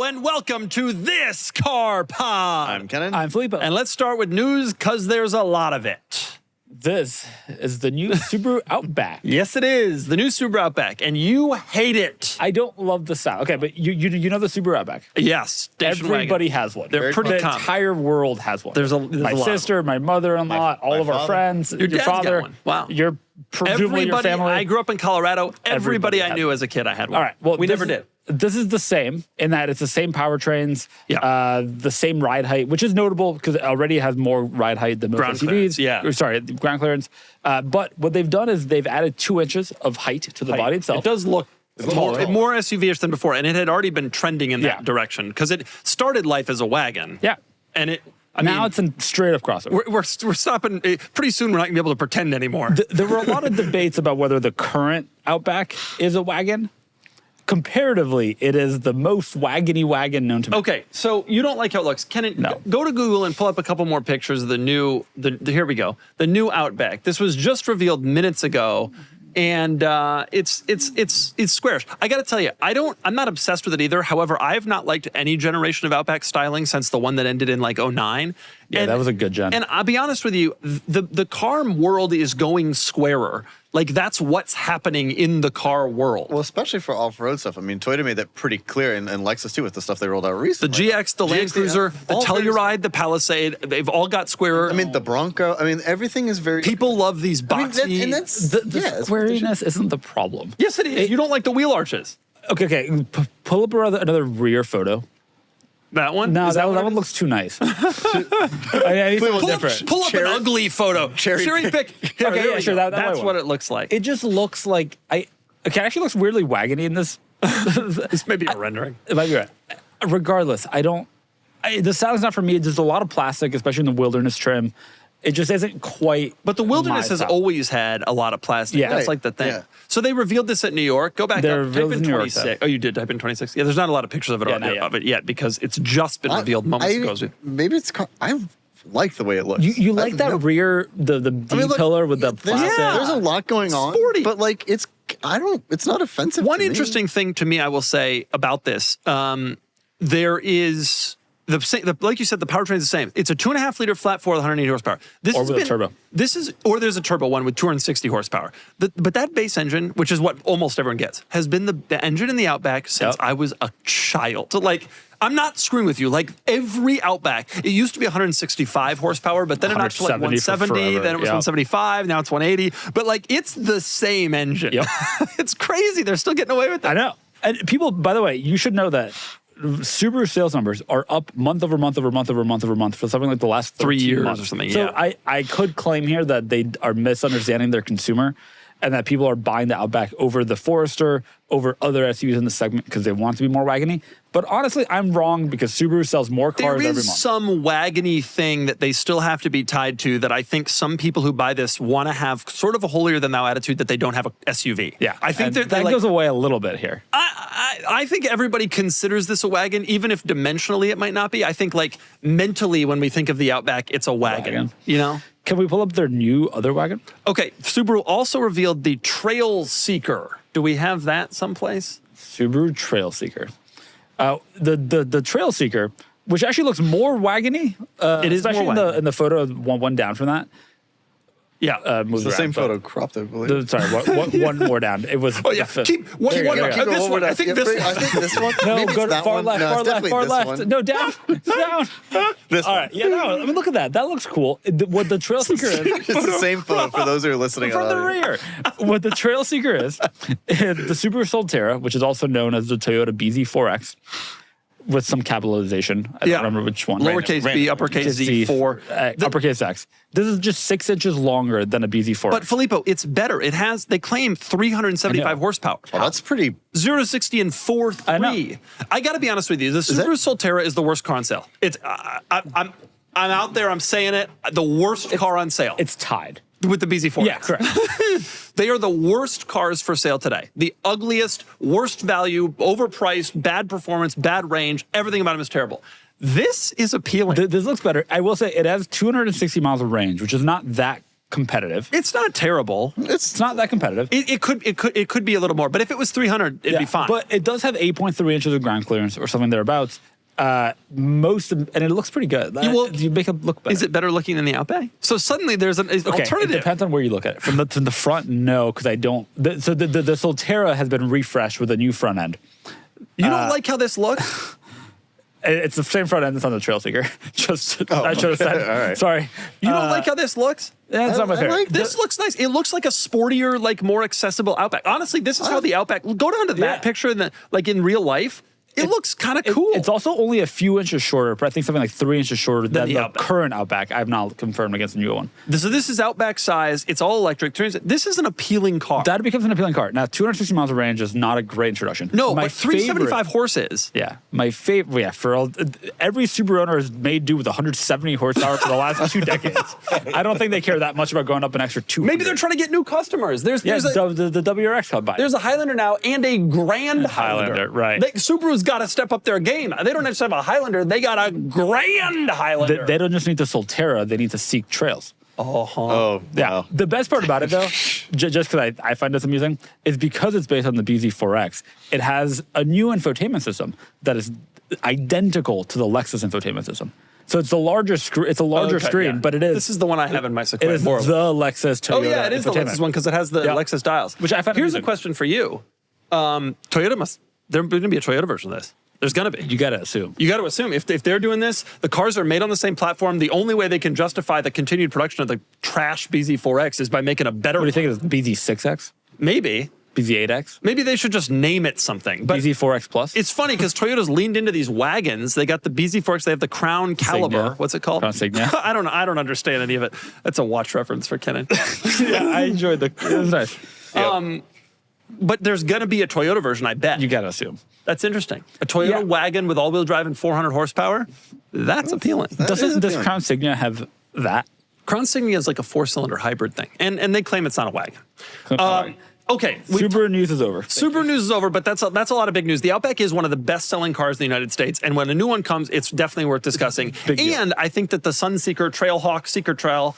and welcome to This Car Pod. I'm Kenan. I'm Filippo. And let's start with news, because there's a lot of it. This is the new Subaru Outback. Yes, it is. The new Subaru Outback, and you hate it. I don't love the sound. Okay, but you know the Subaru Outback? Yes. station Everybody wagon. has one. They're pretty The common. entire world has one. There's a my lot of sister, my mother-in-law, all my of our father. friends, Your your dad's got father. one. Wow. Your presumably your family. I grew up in Colorado. Everybody I had knew as a kid, I had one. All right. Well, we never did. This is the same in that it's the same powertrains, the same ride height, which is notable because it already has more ride height than most Ground SUVs. clearance, yeah. Or, sorry, ground clearance. But what they've done is they've added 2 inches of height to the body itself. It does look taller. more SUV-ish than before, and it had already been trending in that direction because it started life as a wagon. Yeah. And it... Now it's a straight up crossover. We're stopping. Pretty soon we're not going to be able to pretend anymore. There were a lot of debates about whether the current Outback is a wagon. Comparatively, it is the most wagony wagon known to me. Okay, so you don't like how it looks. Kenan, No. go to Google and pull up a couple more pictures of the new, here we go, the new Outback. This was just revealed minutes ago, and it's squarish. I got to tell you, I'm not obsessed with it either. However, I have not liked any generation of Outback styling since the one that ended in like 09. Yeah, that was a good gen. And I'll be honest with you, the car world is going squarer. Like, that's what's happening in the car world. Well, especially for off-road stuff. I mean, Toyota made that pretty clear, and Lexus too, with the stuff they rolled out The recently. GX, the Land Cruiser, the Telluride, the Palisade, they've all got squarer. I mean, the Bronco. I mean, everything is very... People love these I mean, boxy. and that's... The that's what they should- squariness isn't the problem. Yes, it is. You don't like the wheel arches. Okay. Pull up another rear photo. That one? No, Is that what it one is? looks too nice. I need something different. Pull up an ugly photo. cherry pick. Here, Okay, there yeah, we sure, go. that That's one. what it looks like. It just looks like it actually looks weirdly wagony in this. This may be a rendering. It might be right. Regardless, the sound's not for me. There's a lot of plastic, especially in the wilderness trim. It just isn't quite. But the wilderness my has style. always had a lot of plastic. Yeah. That's Right. like the thing. Yeah. So they revealed this at New York. Go back They up. revealed Type in it in New York, 26. Oh, you did type in 26? Yeah, there's not a lot of pictures of it, not yet. because it's just been revealed moments ago. Maybe it's... I like the way it looks. You like that rear, the D look, pillar with the plastic. There's a lot going on. Sporty. But, like, it's not offensive One to me. interesting thing to me, I will say about this, there is like you said, the powertrain is the same. It's a 2.5-liter flat four with 180 horsepower. This Or has with a been, turbo. Or there's a turbo one with 260 horsepower. But that base engine, which is what almost everyone gets, has been the engine in the Outback since I was a child. So like, I'm not screwing with you. Like every Outback, it used to be 165 horsepower, but then it notched to like 170 for 170, forever, then it was 175, now it's 180. But like, it's the same engine. Yep. It's crazy. They're still getting away with that. I know. And people, by the way, you should know that Subaru sales numbers are up month over month over month over month over month for something like the last 3 years months or something. So Yeah. I could claim here that they are misunderstanding their consumer and that people are buying the Outback over the Forester, over other SUVs in the segment because they want it to be more wagony. But honestly, I'm wrong because Subaru sells more cars There every is month. some wagony thing that they still have to be tied to that I think some people who buy this want to have sort of a holier-than-thou attitude that they don't have a SUV. Yeah, I think and that goes away a little bit here. I think everybody considers this a wagon, even if dimensionally it might not be. I think like mentally when we think of the Outback, it's a wagon. You know? Can we pull up their new other wagon? Okay, Subaru also revealed the Trailseeker. Do we have that someplace? Subaru Trailseeker. The Trailseeker, which actually looks more wagony. It is especially more wagony. in the photo one down from that. Yeah. It's the same photo cropped, I believe. Sorry, one more down. It was. Oh, yeah. Keep one. There you go. This One more one. down. I think Yeah, this one. I think this one. No, Maybe go it's to that far one. left, No, far it's left, definitely far this left. one. No, down, down. This All one. right, yeah, no. I mean, look at that. That looks cool. What the Trailseeker is It's the same photo for those who are listening. from the rear. What the Trailseeker is, the Subaru Solterra, which is also known as the Toyota BZ4X, with some capitalization. I don't remember which one. Lowercase b, uppercase Z, 4. Uppercase X. This is just 6 inches longer than a BZ4X. But Filippo, it's better. They claim 375 horsepower. Well, that's pretty. 0 to 60 in 4.3. I got to be honest with you. The Subaru Solterra is the worst car on sale. It's I'm out there. I'm saying it. The worst car on sale. It's tied. With the BZ4X. Yeah, correct. They are the worst cars for sale today. The ugliest, worst value, overpriced, bad performance, bad range. Everything about them is terrible. This is appealing. This looks better. I will say it has 260 miles of range, which is not that competitive. It's not terrible. It's not that competitive. It could be a little more, but if it was 300, it'd be fine. But it does have 8.3 inches of ground clearance or something thereabouts. And it looks pretty good. You make it look better. Is it better looking than the Outback? So suddenly there's an alternative. It depends on where you look at it. From the front, no, because I don't. The Solterra has been refreshed with a new front end. You don't like how this looks? It's the same front end that's on the Trailseeker. I should have said. All right. Sorry. You don't like how this looks? That's not my favorite. This looks nice. It looks like a sportier, like more accessible Outback. Honestly, this is how the Outback. Go down to that picture, and like in real life. It looks kind of cool. It's also only a few inches shorter, but I think something like 3 inches shorter than the Outback. current Outback. I've not confirmed against the new one. So this is Outback size. It's all electric. This is an appealing car. That becomes an appealing car. Now, 260 miles of range is not a great introduction. No, but 375 horses. Yeah, my favorite. Yeah, every Subaru owner has made do with 170 horsepower for the last 2 decades. I don't think they care that much about going up an extra 200. Maybe they're trying to get new customers. There's the WRX Club by. There's a Highlander now and a Grand Highlander. Right. Subaru's got to step up their game. They don't just have a Highlander. They got a Grand Highlander. They don't just need the Solterra. They need to seek trails. Oh, yeah. wow. The best part about it, though, just because I find this amusing, is because it's based on the BZ4X, it has a new infotainment system that is identical to the Lexus infotainment system. So it's a larger screen. It's a larger screen, but it is. This is the one I have in my Sequoia. It is the Lexus Toyota. Oh yeah, it is the Lexus one because it has the Lexus dials. Which I find Here's amusing. a question for you. There's going to be a Toyota version of this. There's going to be. You got to assume. You got to assume. If they're doing this, the cars are made on the same platform. The only way they can justify the continued production of the trash BZ4X is by making a better What do you think it is? BZ6X? Maybe. BZ8X? Maybe they should just name it something. But BZ4X Plus? it's funny because Toyota's leaned into these wagons. They got the BZ4X. They have the Crown Caliber. Signia. What's it called? Crown Signia. I don't understand any of it. That's a watch reference for Kenan. Yeah, I enjoyed it was nice. But there's going to be a Toyota version, I bet. You got to assume. That's interesting. A Toyota wagon with all-wheel drive and 400 horsepower? That's appealing. Does Crown Signia have that? Crown Signia is like a 4-cylinder hybrid thing. And they claim it's not a wagon. Okay. Subaru news is over. Subaru news is over, but that's a lot of big news. The Outback is one of the best-selling cars in the United States, and when a new one comes, it's definitely worth discussing. And I think that the Sunseeker, Trailhawk, Seeker Trail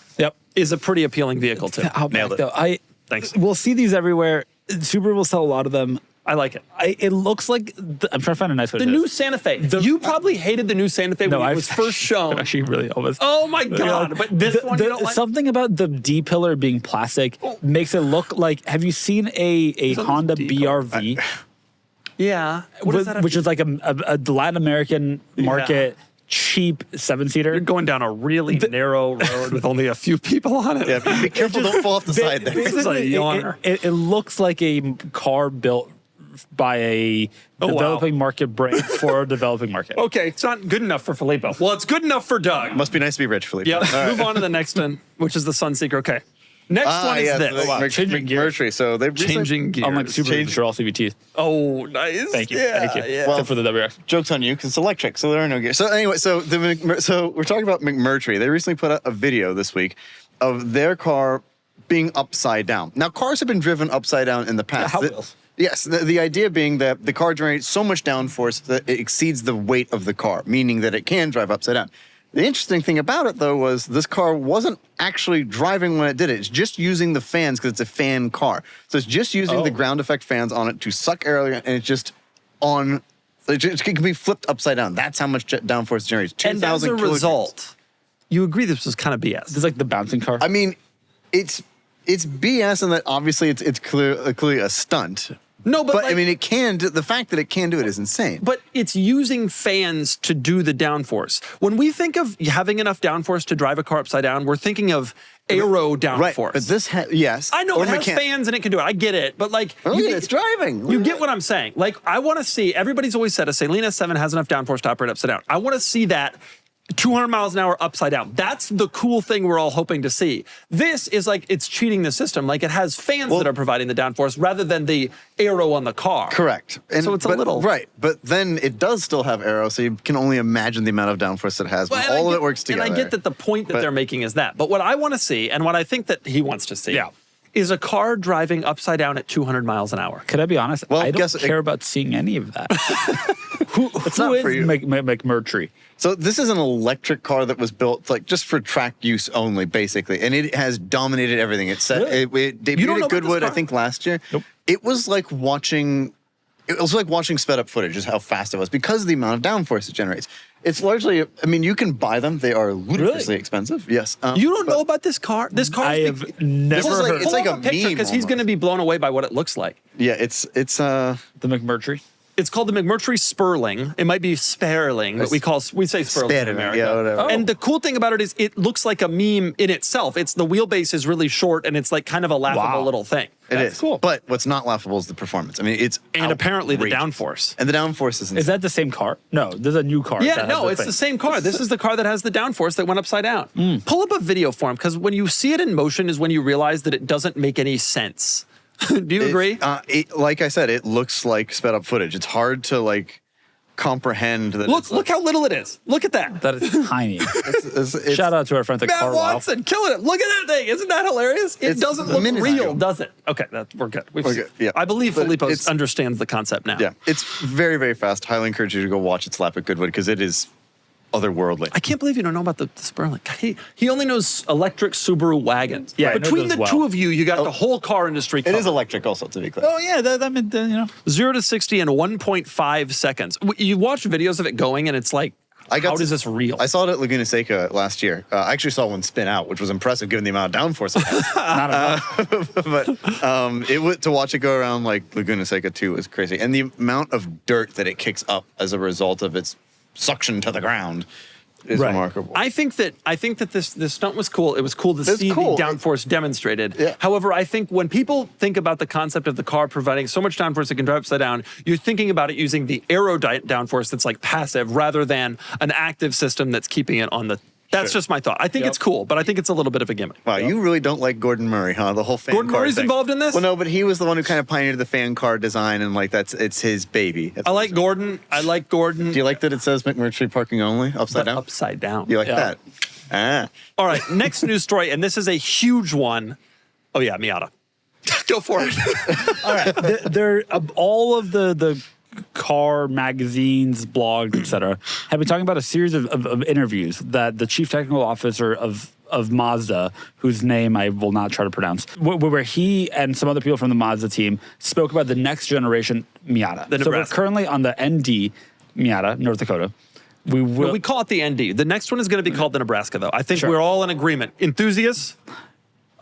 is a pretty appealing vehicle, too. Nailed it. Though, Thanks. We'll see these everywhere. Subaru will sell a lot of them. I like it. It looks like I'm trying to find a nice way. The new Santa Fe. You probably hated the new Santa Fe when it was first shown. Actually, really almost. Oh my God! But this one, you don't like? Something about the D pillar being plastic makes it look like. Have you seen a Honda BRV? Yeah. Which is like a Latin American market cheap 7-seater. You're going down a really narrow road with only a few people on it. Yeah, be careful, don't fall off the side there. This is a yawner. It looks like a car built by a developing market brand for a developing market. Okay, it's not good enough for Filippo. Well, it's good enough for Doug. Must be nice to be rich, Felipe. Yeah, move on to the next one, which is the Sunseeker. Okay. Next one is this. Changing McMurtry. So they've Changing gears. Unlike Subaru, which are all CVTs. Oh, nice. Thank you. Yeah, Thank you. yeah. Except for the WRX. Joke's on you because it's electric, so there are no gears. So anyway, so we're talking about McMurtry. They recently put out a video this week of their car being upside down. Now, cars have been driven upside down in the past. Hot Wheels. Yes, the idea being that the car generates so much downforce that it exceeds the weight of the car, meaning that it can drive upside down. The interesting thing about it, though, was this car wasn't actually driving when it did it. It's just using the fans because it's a fan car. So it's just using the ground effect fans on it to suck air, and it's just on. It can be flipped upside down. That's how much downforce it generates. 2,000 And as a kilograms. result, you agree this was kind of BS. This is like the bouncing car. I mean, it's BS in that obviously it's clearly a stunt. No, but I mean, it can. The fact that it can do it is insane. But it's using fans to do the downforce. When we think of having enough downforce to drive a car upside down, we're thinking of aero downforce. Right, but this yes. I know it has fans and it can do it. I get it, but like, it's driving. You get what I'm saying. Like, I want to see. Everybody's always said a Saleen S7 has enough downforce to operate upside down. I want to see that 200 miles an hour upside down. That's the cool thing we're all hoping to see. This is like, it's cheating the system. Like, it has fans that are providing the downforce rather than the aero on the car. Correct. So it's a little... Right, but then it does still have aero, so you can only imagine the amount of downforce it has when all of it works together. And I get that the point that they're making is that. But what I want to see, and what I think that he wants to see, is a car driving upside down at 200 miles an hour. Could I be honest? Well, I don't guess- care about seeing any of that. It's Who not is for you. McMurtry? So this is an electric car that was built like just for track use only, basically, and it has dominated everything. It set Really? it You don't debuted know at about this Goodwood, I car? think, last year. Nope. It was like watching. It was like watching sped up footage, just how fast it was because of the amount of downforce it generates. It's largely, I mean, you can buy them. They are ludicrously Really? expensive. Yes. You don't know about this car? This car I is have never is like- heard it's like a picture meme because he's almost. going to be blown away by what it looks like. Yeah, it's the McMurtry. It's called the McMurtry Sperling. It might be Sperling, but we say Sperling in Sperling, America. yeah, whatever. Oh. And the cool thing about it is it looks like a meme in itself. It's the wheelbase is really short and it's like kind of a laughable Wow. little thing. It That's is cool. But what's not laughable is the performance. I mean, it's And apparently the outrageous. downforce. And the downforce is insane. Is that the same car? No, there's a new car. Yeah, that has no, it's thing. the same car. This is the car that has the downforce that went upside down. Pull up a video for him because when you see it in motion is when you realize that it doesn't make any sense. Do you agree? Like I said, it looks like sped up footage. It's hard to like comprehend that. it's Look how little it is. Look at that. That is tiny. it's- Shout out to our friends at Matt Carlisle. Watson killing it. Look at that thing. Isn't that hilarious? It It's doesn't look minuscule. real, does it? Okay, we're good. We're good, yeah. I believe But Filippo it's- understands the concept now. Yeah, it's very, very fast. Highly encourage you to go watch its lap at Goodwood because it is otherworldly. I can't believe you don't know about the Sperling. He only knows electric Subaru wagons. Yeah, I know Between those the well. two of you, you got the whole car industry It covered. is electric, also, to be clear. Oh yeah, that meant you know. 0 to 60 in 1.5 seconds. You watch videos of it going, and it's like, how is this real? I saw it at Laguna Seca last year. I actually saw one spin out, which was impressive given the amount of downforce it had. But it was, to watch it go around like Laguna Seca 2 was crazy. And the amount of dirt that it kicks up as a result of its suction to the ground is Right. remarkable. I think that this stunt was cool. It was cool to see cool. the downforce demonstrated. Yeah. However, I think when people think about the concept of the car providing so much downforce it can drive upside down, you're thinking about it using the aero downforce that's like passive rather than an active system that's keeping it on the. That's just my thought. I think it's cool, but I think it's a little bit of a gimmick. Wow, you really don't like Gordon Murray, huh? The whole fan Gordon car Murray's thing. involved in this? Well, no, but he was the one who kind of pioneered the fan car design, and like it's his baby. I like Gordon. I like Gordon. Do you like that it says McMurtry parking only upside down? Upside down. You like Yeah. that? Ah. All right, next news story, and this is a huge one. Oh yeah, Miata. Go for it. All right, there all of the car magazines, blogs, etc., have been talking about a series of interviews that the chief technical officer of Mazda, whose name I will not try to pronounce, where he and some other people from the Mazda team spoke about the next generation Miata. The So we're Nebraska. currently on the ND Miata, North Dakota. We call it the ND. The next one is going to be called the Nebraska, though. I think Sure. we're all in agreement. Enthusiasts?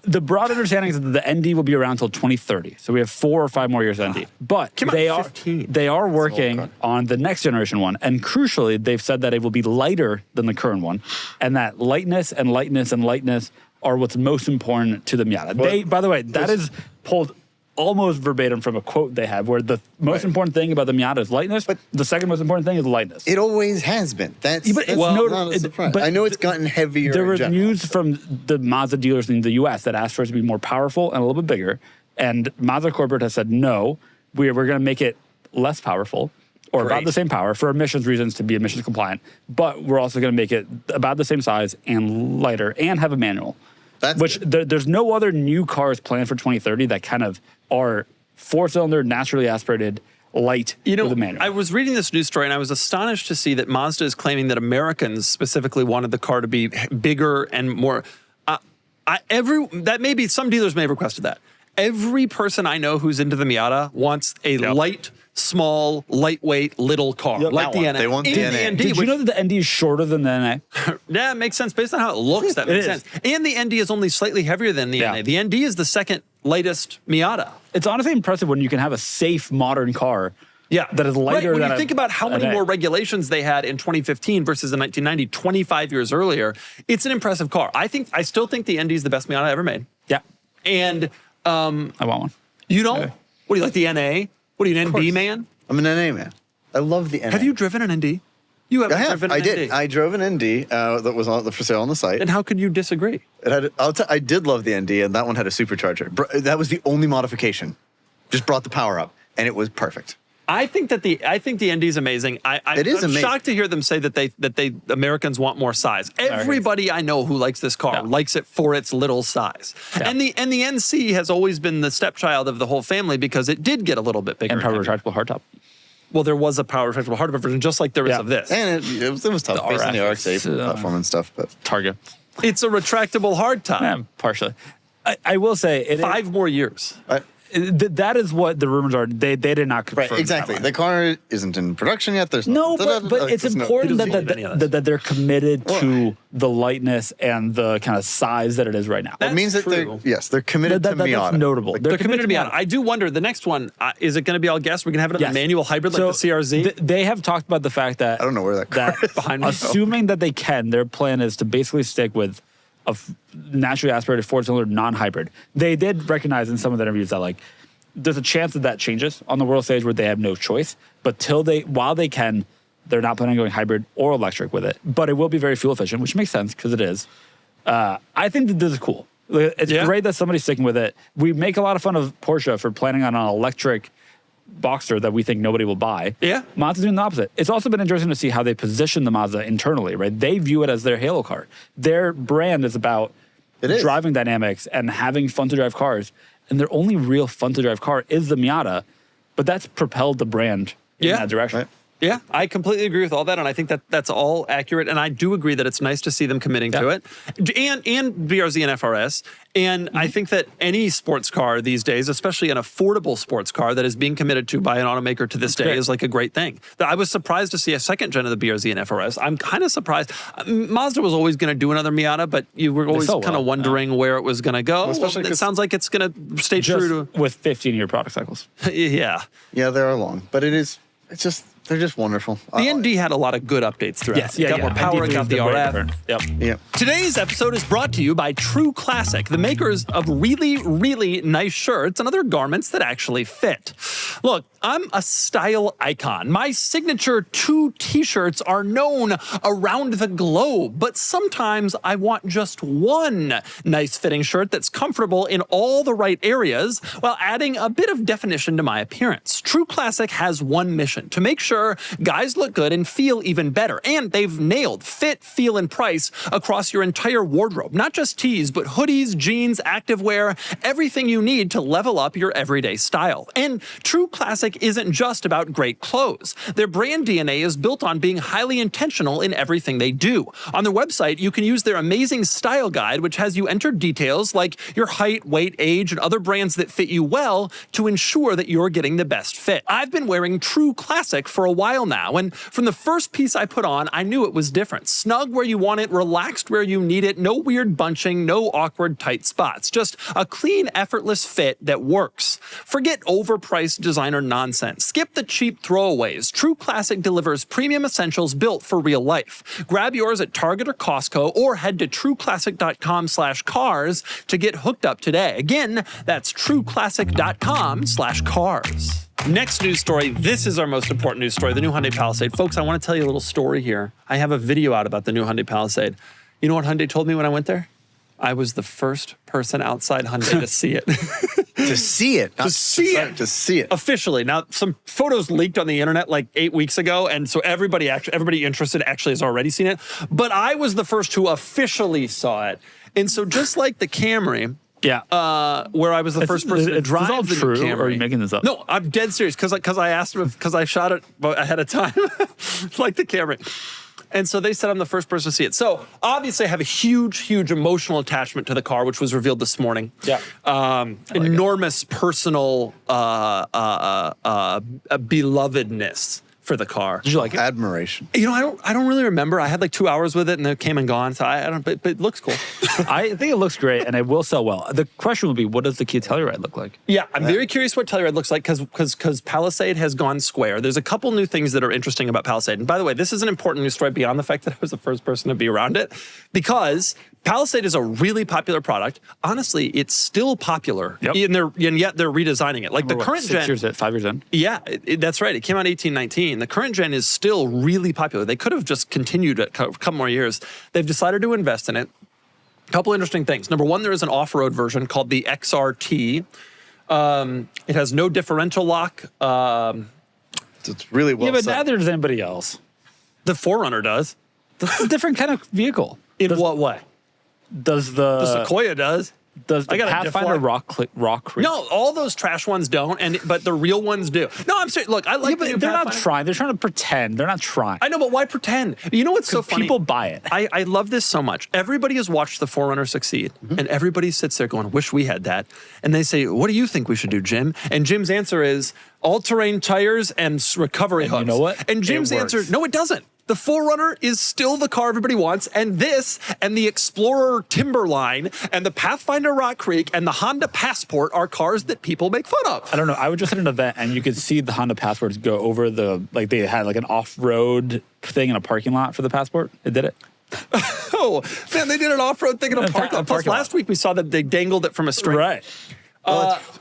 The broad understanding is that the ND will be around until 2030. So we have 4 or 5 more years of ND. But Come on, they 15. are working on the next generation one. And crucially, they've said that it will be lighter than the current one. And that lightness and lightness and lightness are what's most important to the Miata. By the way, that is pulled almost verbatim from a quote they have where the most important thing about the Miata is lightness, but the second most important thing is lightness. It always has been. That's But it's not a surprise. but I know it's gotten heavier. There in were general. news from the Mazda dealers in the U.S. that asked for it to be more powerful and a little bit bigger, and Mazda corporate has said no, we're going to make it less powerful or about Great. the same power for emissions reasons to be emissions compliant, but we're also going to make it about the same size and lighter and have a manual. That's Which good. there's no other new cars planned for 2030 that kind of are four-cylinder, naturally aspirated, light You know, with a manual. I was reading this news story and I was astonished to see that Mazda is claiming that Americans specifically wanted the car to be bigger and more. That may be, some dealers may have requested that. Every person I know who's into the Miata wants a light, small, lightweight, little car, like the That one. NA. They want the And NA. ND, Did you which- know that the ND is shorter than the NA? Yeah, it makes sense. Based on how it looks, that makes is. sense. And the ND is only slightly heavier than the Yeah. NA. The ND is the second lightest Miata. It's honestly impressive when you can have a safe modern car that is lighter When than you think about how many NA. more regulations they had in 2015 versus in 1990, 25 years earlier, it's an impressive car. I still think the ND is the best Miata ever made. Yeah, And I want one. you don't? Okay. What do you like, the NA? What are you, an course. ND man? I'm an NA man. I love the NA. Have you driven an ND? You haven't I have. driven I an did. ND. I drove an ND that was for sale on the site. And how could you disagree? It had. I did love the ND, and that one had a supercharger. That was the only modification. Just brought the power up, and it was perfect. I think the ND is amazing. It is I'm amazing. shocked to hear them say that Americans want more size. Everybody I know who likes this car likes it for its little size. Yeah. And the NC has always been the stepchild of the whole family because it did get a little bit bigger. And power retractable hardtop. Well, there was a power retractable hardtop version, just like there is of this. And it was tough based on the RX-8 platform and stuff. But Target. It's a retractable hardtop. Yeah, partially. I will say it 5 more years. that is what the rumors are. They did not confirm. right, exactly. that The car isn't in production yet. There's No, but it's important He doesn't need any of this. that they're committed to the lightness and the kind of size that it is right now. It means that true. they're committed to Miata. That's notable. They're committed to Miata. I do wonder, the next one, is it going to be all gas? We're going to have it on Yes. the manual hybrid like the CRZ? They have talked about the fact that I don't know where that car is. Behind me. assuming that they can, their plan is to basically stick with a naturally aspirated four-cylinder non-hybrid. They did recognize in some of the interviews that like there's a chance that changes on the world stage where they have no choice. But while they can, they're not planning on going hybrid or electric with it. But it will be very fuel efficient, which makes sense because it is. I think that this is cool. It's great that somebody's sticking with it. We make a lot of fun of Porsche for planning on an electric Boxster that we think nobody will buy. Yeah. Mazda's doing the opposite. It's also been interesting to see how they position the Mazda internally, right? They view it as their halo car. Their brand is about driving dynamics and having fun to drive cars. And their only real fun to drive car is the Miata, but that's propelled the brand in that direction. Right. Yeah, I completely agree with all that, and I think that that's all accurate. And I do agree that it's nice to see them committing to it, and BRZ and FRS. And I think that any sports car these days, especially an affordable sports car that is being committed to by an automaker to this day, is like a great thing. I was surprised to see a second gen of the BRZ and FRS. I'm kind of surprised. Mazda was always going to do another Miata, but you were always kind of wondering where it was going to go. Especially it sounds like it's going to stay true to with 15-year product cycles. Yeah, Yeah, they are long, but they're just wonderful. the ND had a lot lot of good updates throughout. Yes, It got more power, it got the RF. Yep. Yeah. Today's episode is brought to you by True Classic, the makers of really, really nice shirts and other garments that actually fit. Look, I'm a style icon. My signature 2 t-shirts are known around the globe, but sometimes I want just one nice fitting shirt that's comfortable in all the right areas while adding a bit of definition to my appearance. True Classic has one mission: to make sure guys look good and feel even better. And they've nailed fit, feel, and price across your entire wardrobe. Not just tees, but hoodies, jeans, activewear, everything you need to level up your everyday style. And True Classic isn't just about great clothes. Their brand DNA is built on being highly intentional in everything they do. On their website, you can use their amazing style guide, which has you enter details like your height, weight, age, and other brands that fit you well to ensure that you're getting the best fit. I've been wearing True Classic for a while now, and from the first piece I put on, I knew it was different. Snug where you want it, relaxed where you need it, no weird bunching, no awkward tight spots. Just a clean, effortless fit that works. Forget overpriced designer nonsense. Skip the cheap throwaways. True Classic delivers premium essentials built for real life. Grab yours at Target or Costco, or head to trueclassic.com/cars to get hooked up today. Again, that's trueclassic.com/cars. Next news story. This is our most important news story, the new Hyundai Palisade. Folks, I want to tell you a little story here. I have a video out about the new Hyundai Palisade. You know what Hyundai told me when I went there? I was the first person outside Hyundai to see it. To see it. To see it. To see it. Officially. Now, some photos leaked on the internet like 8 weeks ago, and so everybody interested actually has already seen it. But I was the first who officially saw it. And so just like the Camry, where I was the first person to drive all the true, Camry. or are you making this up? No, I'm dead serious because I asked him because I shot it ahead of time, like the Camry. And so they said I'm the first person to see it. So obviously I have a huge, huge emotional attachment to the car, which was revealed this morning. Yeah. Enormous personal belovedness for the car. Did you like it? Admiration. You know, I don't really remember. I had like 2 hours with it and it came and gone. So I don't, but it looks cool. I think it looks great, and it will sell well. The question will be, what does the Kia Telluride look like? Yeah, I'm very curious what Telluride looks like because Palisade has gone square. There's a couple new things that are interesting about Palisade. And by the way, this is an important news story beyond the fact that I was the first person to be around it, because Palisade is a really popular product. Honestly, it's still popular, and yet they're redesigning it. Like the current gen, 5 years in. Yeah, that's right. It came out 1819. The current gen is still really popular. They could have just continued it a couple more years. They've decided to invest in it. A couple interesting things. Number one, there is an off-road version called the XRT. It has no differential lock. It's really well Yeah, but said. neither does anybody else. The 4Runner does. That's a different kind of vehicle. In what way? Does The the Sequoia does. does the I got a Pathfinder Difflux. Rock Creek? No, all those trash ones don't, but the real ones do. No, I'm serious. Look, I like Yeah, the new but they're not Pathfinder. trying. They're trying to pretend. They're not trying. I know, but why pretend? You know what's so funny? People buy it. I love this so much. Everybody has watched the 4Runner succeed, and everybody sits there going, wish we had that. And they say, what do you think we should do, Jim? And Jim's answer is all-terrain tires and recovery hooks. you know what? And Jim's It answer, works. no, it doesn't. The 4Runner is still the car everybody wants, and this, and the Explorer Timberline, and the Pathfinder Rock Creek, and the Honda Passport are cars that people make fun of. I don't know. I was just at an event and you could see the Honda Passports go over they had like an off-road thing in a parking lot for the Passport. It did it. Oh, man, they did an off-road thing in a parking lot. Plus, parking lot. last week we saw that they dangled it from a string. Right.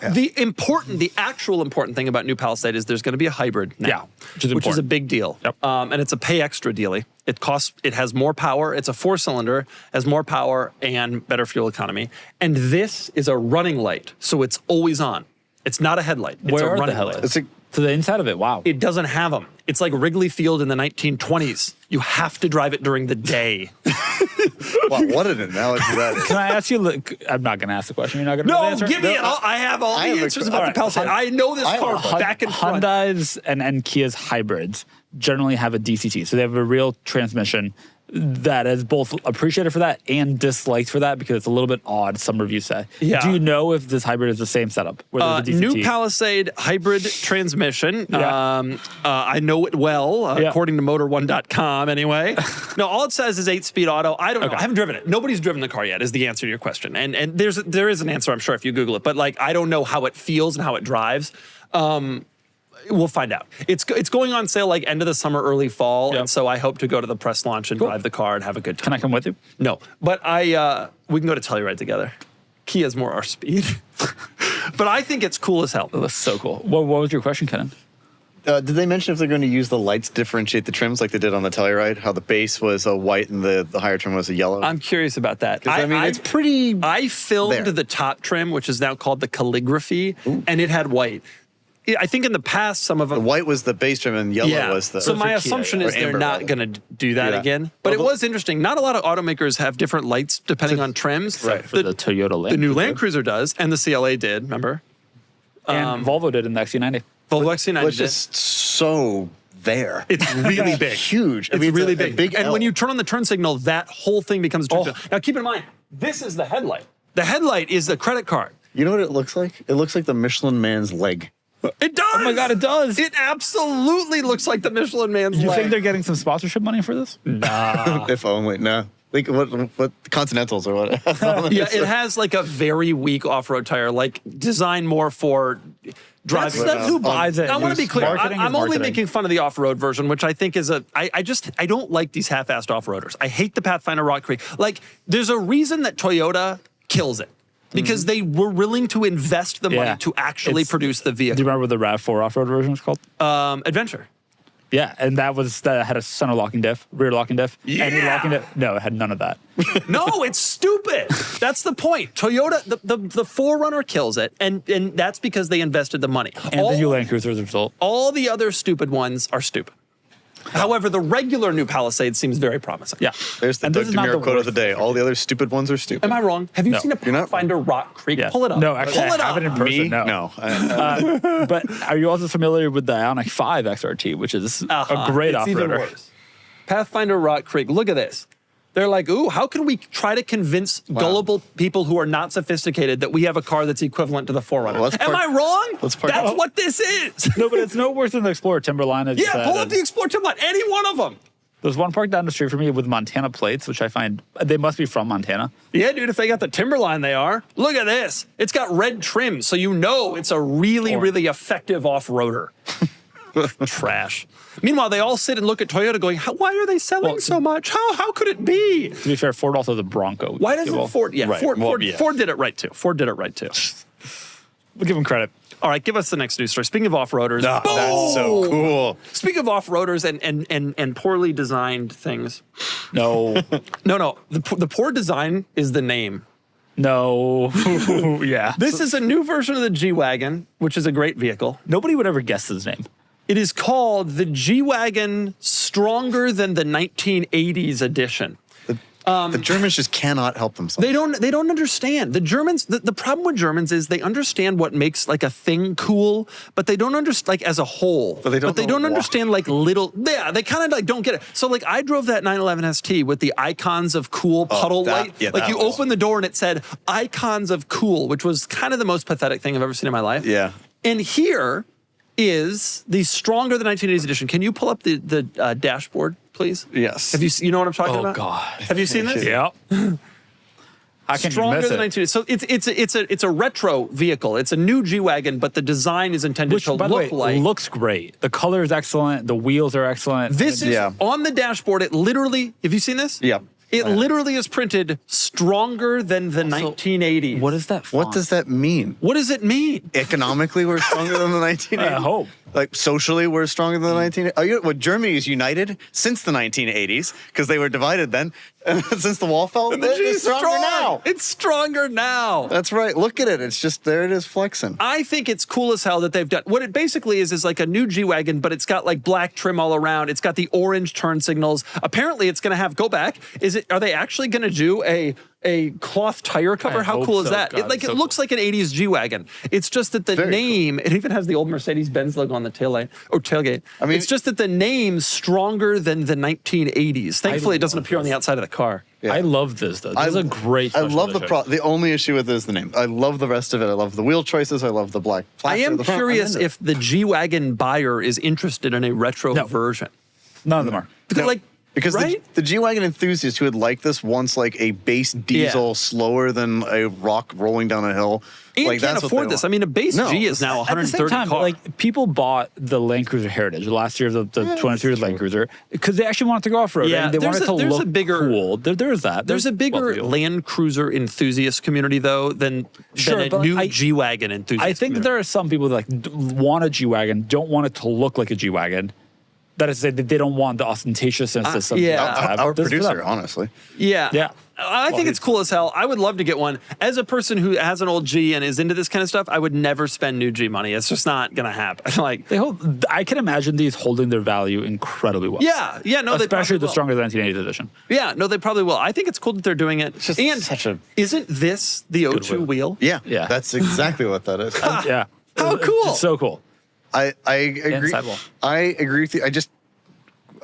The actual important thing about new Palisade is there's going to be a hybrid now, Yeah, which is a important. big deal. Yep. And it's a pay extra dealie. It has more power. It's a 4-cylinder, has more power and better fuel economy. And this is a running light, so it's always on. It's not a headlight. It's Where a are the running headlights? light. It's a, To the inside of it. Wow. It doesn't have them. It's like Wrigley Field in the 1920s. You have to drive it during the day. wow, what an analogy that is. Can I ask you? I'm not going to ask the question. You're not going to No, answer? give me it. I have all I the have a- answers all about right, the Palisade. I know this I have car a question. back and front. Hyundai's and Kia's hybrids generally have a DCT, so they have a real transmission that is both appreciated for that and disliked for that because it's a little bit odd, some reviews say. Yeah. Do you know if this hybrid is the same setup? Where there's a DCT? New Palisade hybrid transmission. Yeah. I know it well, Yeah. according to Motor1.com anyway. No, all it says is 8-speed auto. I don't know. I haven't driven it. Nobody's driven the car yet is the answer to your question. And there is an answer, I'm sure, if you Google it. But like, I don't know how it feels and how it drives. We'll find out. It's going on sale like end of the summer, early fall. Yep. And so I hope to go to the press launch and drive the car and have a good time. Can I come with you? No, but we can go to Telluride together. Kia's more our speed. But I think it's cool as hell. That's so cool. What was your question, Kenan? Did they mention if they're going to use the lights to differentiate the trims like they did on the Telluride? How the base was a white and the higher trim was a yellow? I'm curious about that. 'Cause, I mean, it's pretty I filmed there. the top trim, which is now called the calligraphy, and it had white. I think in the past, some of them. white was the base trim and yellow was the... So my Kia, assumption yeah. is Or they're amber, not rather. going to do that Yeah. again. But it was interesting. Not a lot of automakers have different lights depending on trims. Right. For the Toyota Land The new Cruiser. Land Cruiser does, and the CLA did. Remember? And Volvo did in the XC90. Volvo XC90 was did. just so there. It's really big. Huge. I It's mean, really a big. And L. when you turn on the turn signal, that whole thing becomes a turn signal. Now keep in mind, this is the headlight. The headlight is the credit card. You know what it looks like? It looks like the Michelin Man's leg. It does. Oh my God, it does. It absolutely looks like the Michelin Man's You leg. think they're getting some sponsorship money for this? If only. No. Like what Continentals or what? Yeah, it has like a very weak off-road tire, like designed more for driving. That's who buys it. I want to be clear. Marketing is I'm only marketing. making fun of the off-road version, which I think is I don't like these half-assed off-roaders. I hate the Pathfinder Rock Creek. Like, there's a reason that Toyota kills it. Because they were willing to invest the money Yeah. to actually It's- produce the Do you vehicle. remember what the RAV4 off-road version was called? Adventure. Yeah, and that had a center locking diff, rear locking diff, any Yeah. locking diff. No, it had none of that. No, it's stupid. That's the point. Toyota, the 4Runner kills it, and that's because they invested the money. And the new Land Cruiser as a result. All the other stupid ones are stupid. However, the regular new Palisade seems very promising. Yeah, There's the And Doug this is not DeMuro the quote of worst the day. All the other stupid ones are stupid. Am I wrong? Have you No. seen a You're not wrong. Pathfinder Rock Creek? Yes. Pull it up. No, actually, pull it I have up. it in person. Me? No. No. But are you also familiar with the Ioniq 5 XRT, which is a great It's even off-roader? worse. Pathfinder Rock Creek. Look at this. They're like, ooh, how can we try to convince gullible people who are not sophisticated that we have a car that's equivalent to the 4Runner? Well, let's Am park- I wrong? let's park- That's Oh. what this is. No, but it's no worse than the Explorer Timberline. as you Yeah, said, pull up and the Explorer Timberline. Any one of them. There's one parked down the street from me with Montana plates, which I find they must be from Montana. Yeah, dude, if they got the Timberline, they are. Look at this. It's got red trim, so you know it's a really, really effective off-roader. Trash. Meanwhile, they all sit and look at Toyota going, why are they selling so much? How could it be? To be fair, Ford also has a Bronco. Why doesn't Ford? Yeah, Right. Ford, Well, Ford, yeah. Ford did it right, too. Ford did it right, too. We'll give them credit. All right, give us the next news story. Speaking of off-roaders. That's so cool. Speaking of off-roaders and poorly designed things. No, No. The poor design is the name. no, yeah. This is a new version of the G-Wagon, which is a great vehicle. Nobody would ever guess his name. It is called the G-Wagon Stronger Than the 1980s Edition. The Germans just cannot help themselves. They don't understand. The Germans, the problem with Germans is they understand what makes like a thing cool, but they don't understand like as a whole. But they don't know understand like little, they kind of like don't get it. So like I drove that 911 ST with the icons of cool puddle light. Like you open the door and it said icons of cool, which was kind of the most pathetic thing I've ever seen in my life. Yeah. And here is the Stronger Than 1980s Edition. Can you pull up the dashboard, please? Yes. Have you know what I'm talking about? Oh God. Have you seen this? Yep. How can Stronger you miss than it? 1980s. So it's a retro vehicle. It's a new G-Wagon, but the design is intended Which, to by the look way, like. looks great. The color is excellent. The wheels are excellent. This is Yeah. on the dashboard. It literally. Have you seen this? Yeah. It literally is printed stronger than the 1980s. What is that font? What does that mean? What does it mean? Economically, we're stronger than the 1980s. I hope. Like socially, we're stronger than the 1980s. Well, Germany is united since the 1980s because they were divided then. And since the wall fell, it's stronger now. It's stronger now. That's right. Look at it. It's just there. It is flexing. I think it's cool as hell that they've done what it basically is like a new G-Wagon, but it's got like black trim all around. It's got the orange turn signals. Apparently, it's going to have go back. Are they actually going to do a cloth tire cover? I How hope cool is so, that? God, It looks like an 80s G-Wagon. It's just that the Very name, it even has the old Mercedes-Benz logo on the taillight or tailgate. I mean, it's just that the name's stronger than the 1980s. Thankfully, it doesn't appear on the outside of the car. Yeah. I love this though. This is a great. I special love edition. the only issue with it is the name. I love the rest of it. I love the wheel choices. I love the black I plaster am at the front. curious I'm into if the G-Wagon buyer is interested in a retro No. version. None of them are. Because, like, Because right? the G-Wagon enthusiast who would like this wants like a base diesel slower than a rock rolling down a hill. And like, can't that's what afford they this. want. I mean, a base No. G is now At the 130 same time, car. like people bought the Land Cruiser Heritage last year, the 23 Land Cruiser, because they actually wanted to go off road. Yeah, and they there's wanted a- to there's a look bigger- cool. There's that. There's a bigger well, Land Cruiser enthusiast community, though, than Sure, a but new I- G-Wagon enthusiast I think that community. there are some people that want a G-Wagon, don't want it to look like a G-Wagon. That is to say that they don't want the ostentatiousness that some yeah. people have. Our This is for producer, them. honestly. Yeah. Yeah. I think Well, it's cool as hell. I would love to get one. As a person who has an old G and is into this kind of stuff, I would never spend new G money. It's just not going to happen. Like, I can imagine these holding their value incredibly well. no, they Especially probably the will. stronger than 1980s edition. Yeah, no, they probably will. I think it's cool that they're doing it. just and such a- isn't this the O2 wheel? Yeah, Yeah. that's exactly what that is. Yeah. How cool. It's so cool. I agree. sidewall. I agree with you.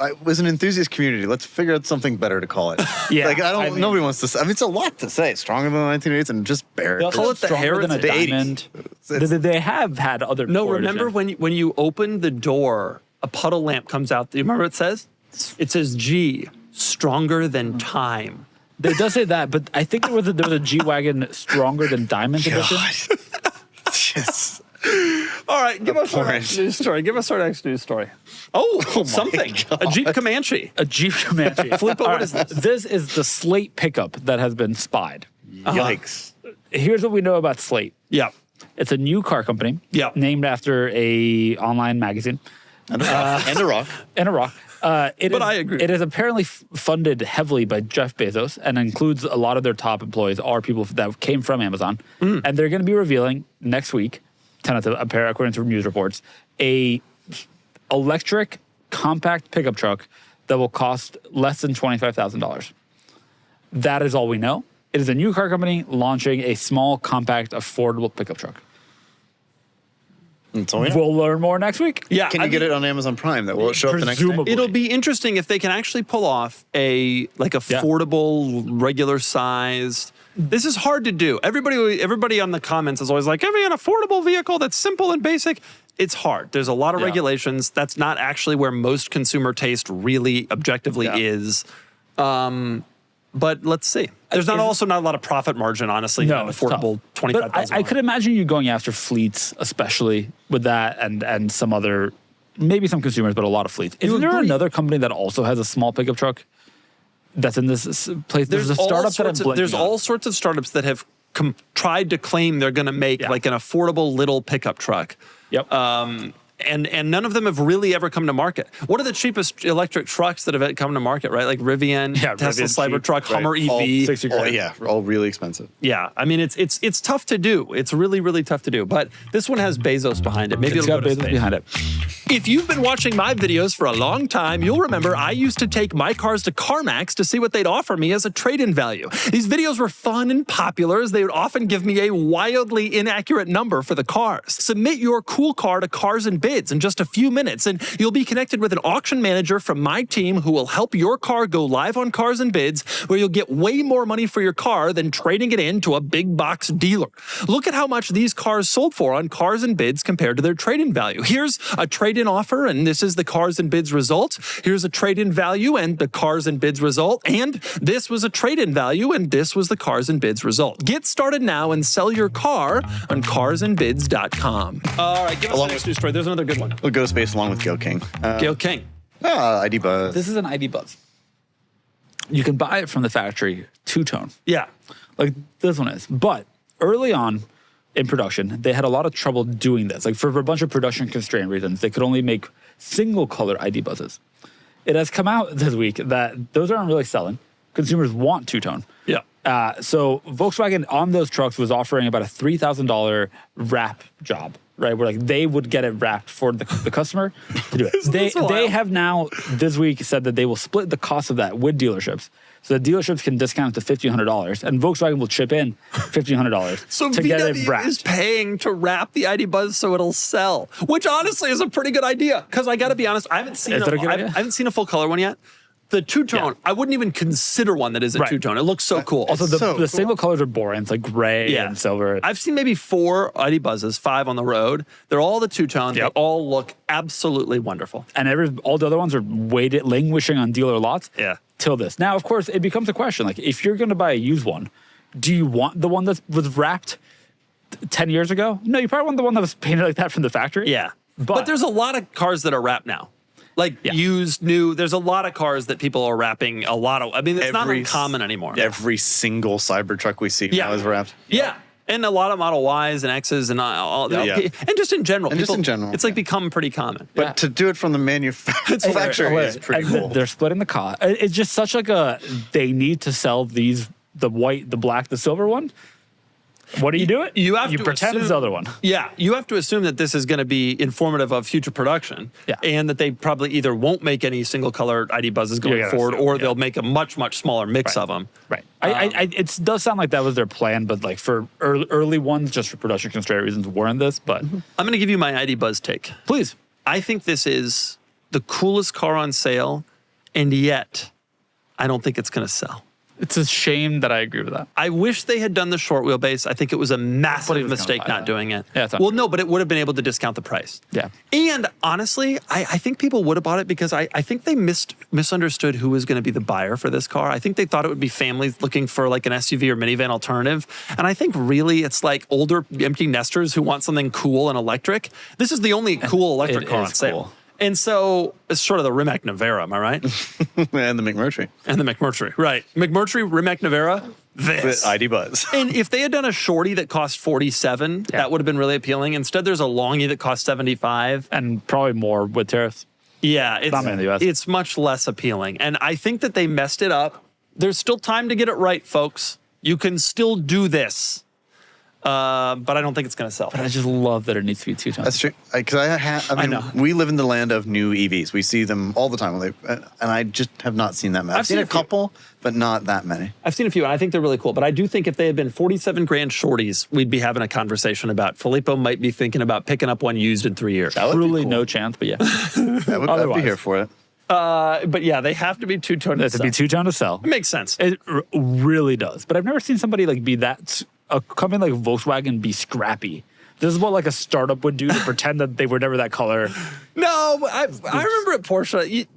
I was an enthusiast community. Let's figure out something better to call it. Yeah, like I mean- nobody wants to say. I mean, it's a lot to say. Stronger than the 1980s and just bear They it. also Call have it the stronger than a Heritage. diamond. It's- They have had other. No, core remember editions. when you open the door, a puddle lamp comes out. Do you remember what it says? It says G, stronger than time. It does say that, but I think there was a G-Wagon stronger than diamond edition. Yes. All right, give us our point. next news story. Give us our next news story. Oh, something. A Jeep Comanche. A Jeep Comanche. Filippo, what All is this? This is the Slate pickup that has been spied. Yikes. Here's what we know about Slate. Yeah. It's a new car company. Yeah. Named after a online magazine And a rock. and a rock. But I agree. It is apparently funded heavily by Jeff Bezos and includes a lot of their top employees are people that came from Amazon. And they're going to be revealing next week, according to news reports, a electric compact pickup truck that will cost less than $25,000. That is all we know. It is a new car company launching a small, compact, affordable pickup truck. That's all we know. We'll learn more next week. Yeah. Can you get it on Amazon Prime? That will it show up the next day? Presumably. It'll be interesting if they can actually pull off a affordable, regular sized. This is hard to do. Everybody on the comments is always like, give me an affordable vehicle that's simple and basic. It's hard. There's a lot of Yeah. regulations. That's not actually where most consumer taste really objectively is. But let's see. There's also not a lot of profit margin, honestly, in an it's tough. affordable $25,000. But I could imagine you going after fleets, especially with that, and some other, maybe some consumers, but a lot of fleets. Isn't there agree? another company that also has a small pickup truck that's in this place? There's a startup that I'm blanking There's on. all sorts of startups that have tried to claim they're going to make like an affordable little pickup truck. Yep. And none of them have really ever come to market. What are the cheapest electric trucks that have come to market, right? Like Rivian, Yeah, Tesla Rivian, Cybertruck, cheap, right. Hummer EV. All 60 Oh, grand. yeah, all really expensive. Yeah, I mean, it's tough to do. It's really, really tough to do. But this one has Bezos behind it. Maybe It's it'll got go to business space. behind it. If you've been watching my videos for a long time, you'll remember I used to take my cars to CarMax to see what they'd offer me as a trade-in value. These videos were fun and popular as they would often give me a wildly inaccurate number for the cars. Submit your cool car to Cars and Bids in just a few minutes, and you'll be connected with an auction manager from my team who will help your car go live on Cars and Bids, where you'll get way more money for your car than trading it in to a big box dealer. Look at how much these cars sold for on Cars and Bids compared to their trade-in value. Here's a trade-in offer, and this is the Cars and Bids result. Here's a trade-in value and the Cars and Bids result. And this was a trade-in value, and this was the Cars and Bids result. Get started now and sell your car on carsandbids.com. All right, give us the next news story. There's another good one. We'll go to space along with Gail King. Gail King. ID Buzz. This is an ID Buzz. You can buy it from the factory two-tone. Yeah. Like this one is. But early on in production, they had a lot of trouble doing this. Like for a bunch of production constraint reasons, they could only make single color ID Buzzes. It has come out this week that those aren't really selling. Consumers want two-tone. Yeah. So Volkswagen on those trucks was offering about a $3,000 wrap job, right? Where like they would get it wrapped for the customer to do it. They have now this week said that they will split the cost of that with dealerships. So the dealerships can discount it to $1,500, and Volkswagen will chip in $1,500 So to get it wrapped. VW is paying to wrap the ID Buzz so it'll sell, which honestly is a pretty good idea. Because I got to be honest, I haven't seen I haven't seen a full color one yet. The two-tone, I wouldn't even consider one that isn't two-tone. It looks so cool. Also, the cool. single colors are boring. It's like gray and silver. I've seen maybe 4 ID Buzzes, 5 on the road. They're all the two-tone. Yep. They all look absolutely wonderful. And all the other ones are languishing on dealer lots. Yeah. Till this. Now, of course, it becomes a question. Like, if you're going to buy a used one, do you want the one that was wrapped 10 years ago? No, you probably want the one that was painted like that from the factory. Yeah. But there's a lot of cars that are wrapped now. Like used, new. There's a lot of cars that people are wrapping a lot of. I mean, it's not uncommon anymore. Every single Cybertruck we see now is wrapped. Yeah. And a lot of Model Ys and X's and all and just in general. It's like become pretty common. But to do it from the manufacturer is pretty cool. They're splitting the cost. It's just such like they need to sell the white, the black, the silver one. What do you do? You have to pretend it's the other one. Yeah, you have to assume that this is going to be informative of future production, and that they probably either won't make any single color ID Buzzes going forward, or they'll make a much smaller mix of them. Right. It does sound like that was their plan, but like for early ones, just for production constraint reasons, weren't this. But I'm going to give you my ID Buzz take. Please. I think this is the coolest car on sale, and yet I don't think it's going to sell. It's a shame that I agree with that. I wish they had done the short wheelbase. I think it was a massive mistake not doing it. Yeah, well, no, but it would have been able to discount the price. Yeah. And honestly, I think people would have bought it because I think they misunderstood who was going to be the buyer for this car. I think they thought it would be families looking for like an SUV or minivan alternative. And I think really it's like older empty nesters who want something cool and electric. This is the only cool electric car on sale. Cool. And so it's sort of the Rimac Navara, am I right? And the McMurtry. And the McMurtry, right. McMurtry, Rimac Navara, this. ID Buzz. And if they had done a shorty that cost $47, that would have been really appealing. Instead, there's a longy that costs $75. And probably more with tariffs. Yeah, it's much less appealing. And I think that they messed it up. There's still time to get it right, folks. You can still do this. But I don't think it's going to sell. But I just love that it needs to be two-tone. That's true. Because I know. We live in the land of new EVs. We see them all the time. And I just have not seen that many. I've seen a couple, but not that many. I've seen a few, and I think they're really cool. But I do think if they had been 47 grand shorties, we'd be having a conversation about Filippo might be thinking about picking up one used in 3 years. Truly no chance, but yeah. I'd be here for it. But yeah, they have to be two-tone to sell. They have to be two-tone to sell. It makes sense. It really does. But I've never seen somebody like be that... A company like Volkswagen be scrappy. This is what like a startup would do to pretend that they were never that color. No, I remember at Porsche,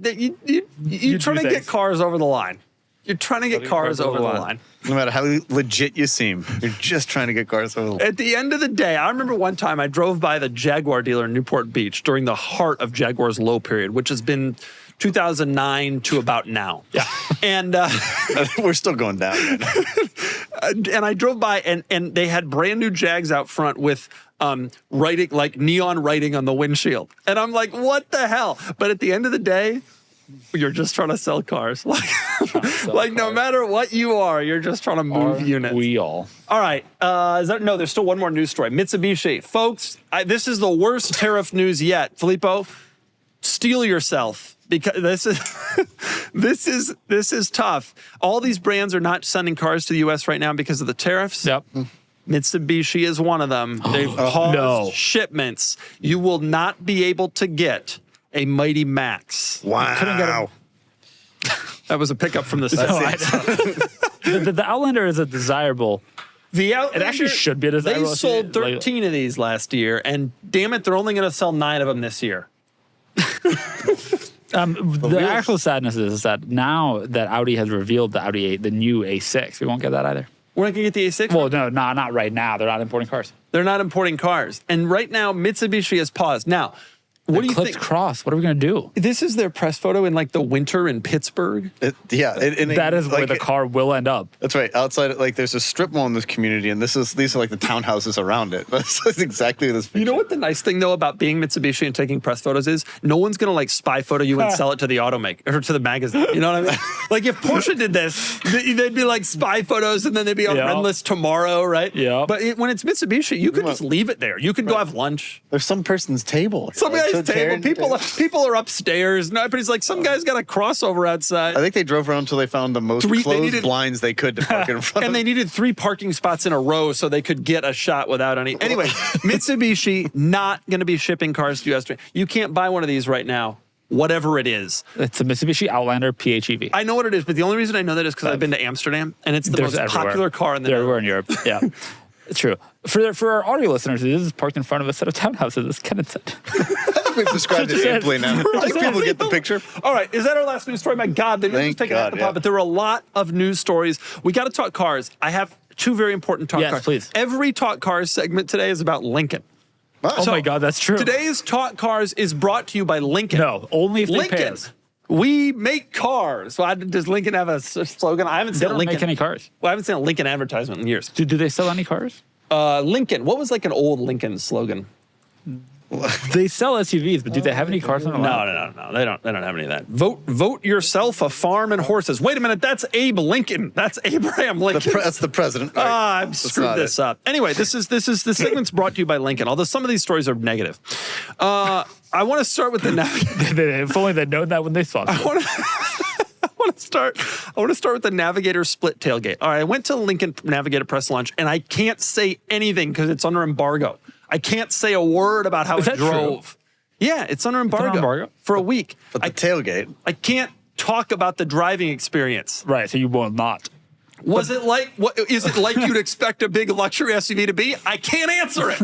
you're trying to get cars over the line. You're trying to get cars over the line. No matter how legit you seem, you're just trying to get cars over the line. At the end of the day, I remember one time I drove by the Jaguar dealer in Newport Beach during the heart of Jaguar's low period, which has been 2009 to about now. Yeah. And we're still going down. And I drove by and they had brand new Jags out front with writing, like neon writing on the windshield. And I'm like, what the hell? But at the end of the day, you're just trying to sell cars. Like no matter what you are, you're just trying to move units. We all. All right. No, there's still one more news story. Mitsubishi. Folks, this is the worst tariff news yet. Filippo, steel yourself because this is tough. All these brands are not sending cars to the U.S. right now because of the tariffs. Yep. Mitsubishi is one of them. They've paused shipments. You will not be able to get a Mighty Max. Wow. Couldn't get them. That was a pickup from the No, set. I know. The Outlander is a desirable. The Outlander, It actually should be a desirable. They sold 13 of these last year, and damn it, they're only going to sell 9 of them this year. The actual sadness is that now that Audi has revealed the Audi 8, the new A6, we won't get that either. We're not going to get the A6? Well, no, not right now. They're not importing cars. They're not importing cars. And right now, Mitsubishi has paused. Now, what do you Eclipse think? Cross. What are we going to do? This is their press photo in like the winter in Pittsburgh. And That is where the car will end up. That's right. Outside, like, there's a strip mall in this community, and these are like the townhouses around it. That's exactly this picture. You know what the nice thing though about being Mitsubishi and taking press photos is? No one's gonna like spy photo you and sell it to the automaker or to the magazine. You know what I mean? Like if Porsche did this, they'd be like spy photos, and then they'd be on Renless tomorrow, right? Yeah. But when it's Mitsubishi, you could just leave it there. You could go have lunch. There's some person's table. Some Like, guy's so table. People are upstairs. No, everybody's like, some guy's got a crossover outside. I think they drove around until they found the most closed blinds they could to park in front And of. they needed 3 parking spots in a row so they could get a shot without any. Anyway, Mitsubishi not going to be shipping cars to U.S. You can't buy one of these right now, whatever it is. It's a Mitsubishi Outlander PHEV. I know what it is, but the only reason I know that is because I've been to Amsterdam, and it's the most popular car in the They're everywhere in Europe. Yeah, it's true. For our audio listeners, this is parked in front of a set of townhouses, as Kenneth said. I think we've described it amply now. I think people get the picture. All right, is that our last news story? My God, they didn't just Thank take it off the God, pot, yeah. but there were a lot of news stories. We got to talk cars. I have 2 very important talk Yes, cars. please. Every talk cars segment today is about Lincoln. Oh my God, that's true. Today's Talk Cars is brought to you by Lincoln. No, only if they pay Lincoln. us. We make cars. So does Lincoln have a slogan? I haven't They seen a don't Lincoln. make any cars. Well, I haven't seen a Lincoln advertisement in years. Do they sell any cars? Lincoln. What was like an old Lincoln slogan? They sell SUVs, but do they have any cars on the line? No. They don't have any of that. Vote yourself a farm and horses. Wait a minute. That's Abe Lincoln. That's Abraham Lincoln. That's the president. Right? I've screwed this up. Anyway, this is the segment's brought to you by Lincoln. Although some of these stories are negative. I want to start with the Navigator. If only they'd known that when they saw it. I want to start with the Navigator split tailgate. All right, I went to Lincoln Navigator press lunch, and I can't say anything because it's under embargo. I can't say a word about how Is it that drove. true? Yeah, it's under embargo, for a week. But the tailgate. I can't talk about the driving experience. Right, so you will not. Was it like what is it like you'd expect a big luxury SUV to be? I can't answer it.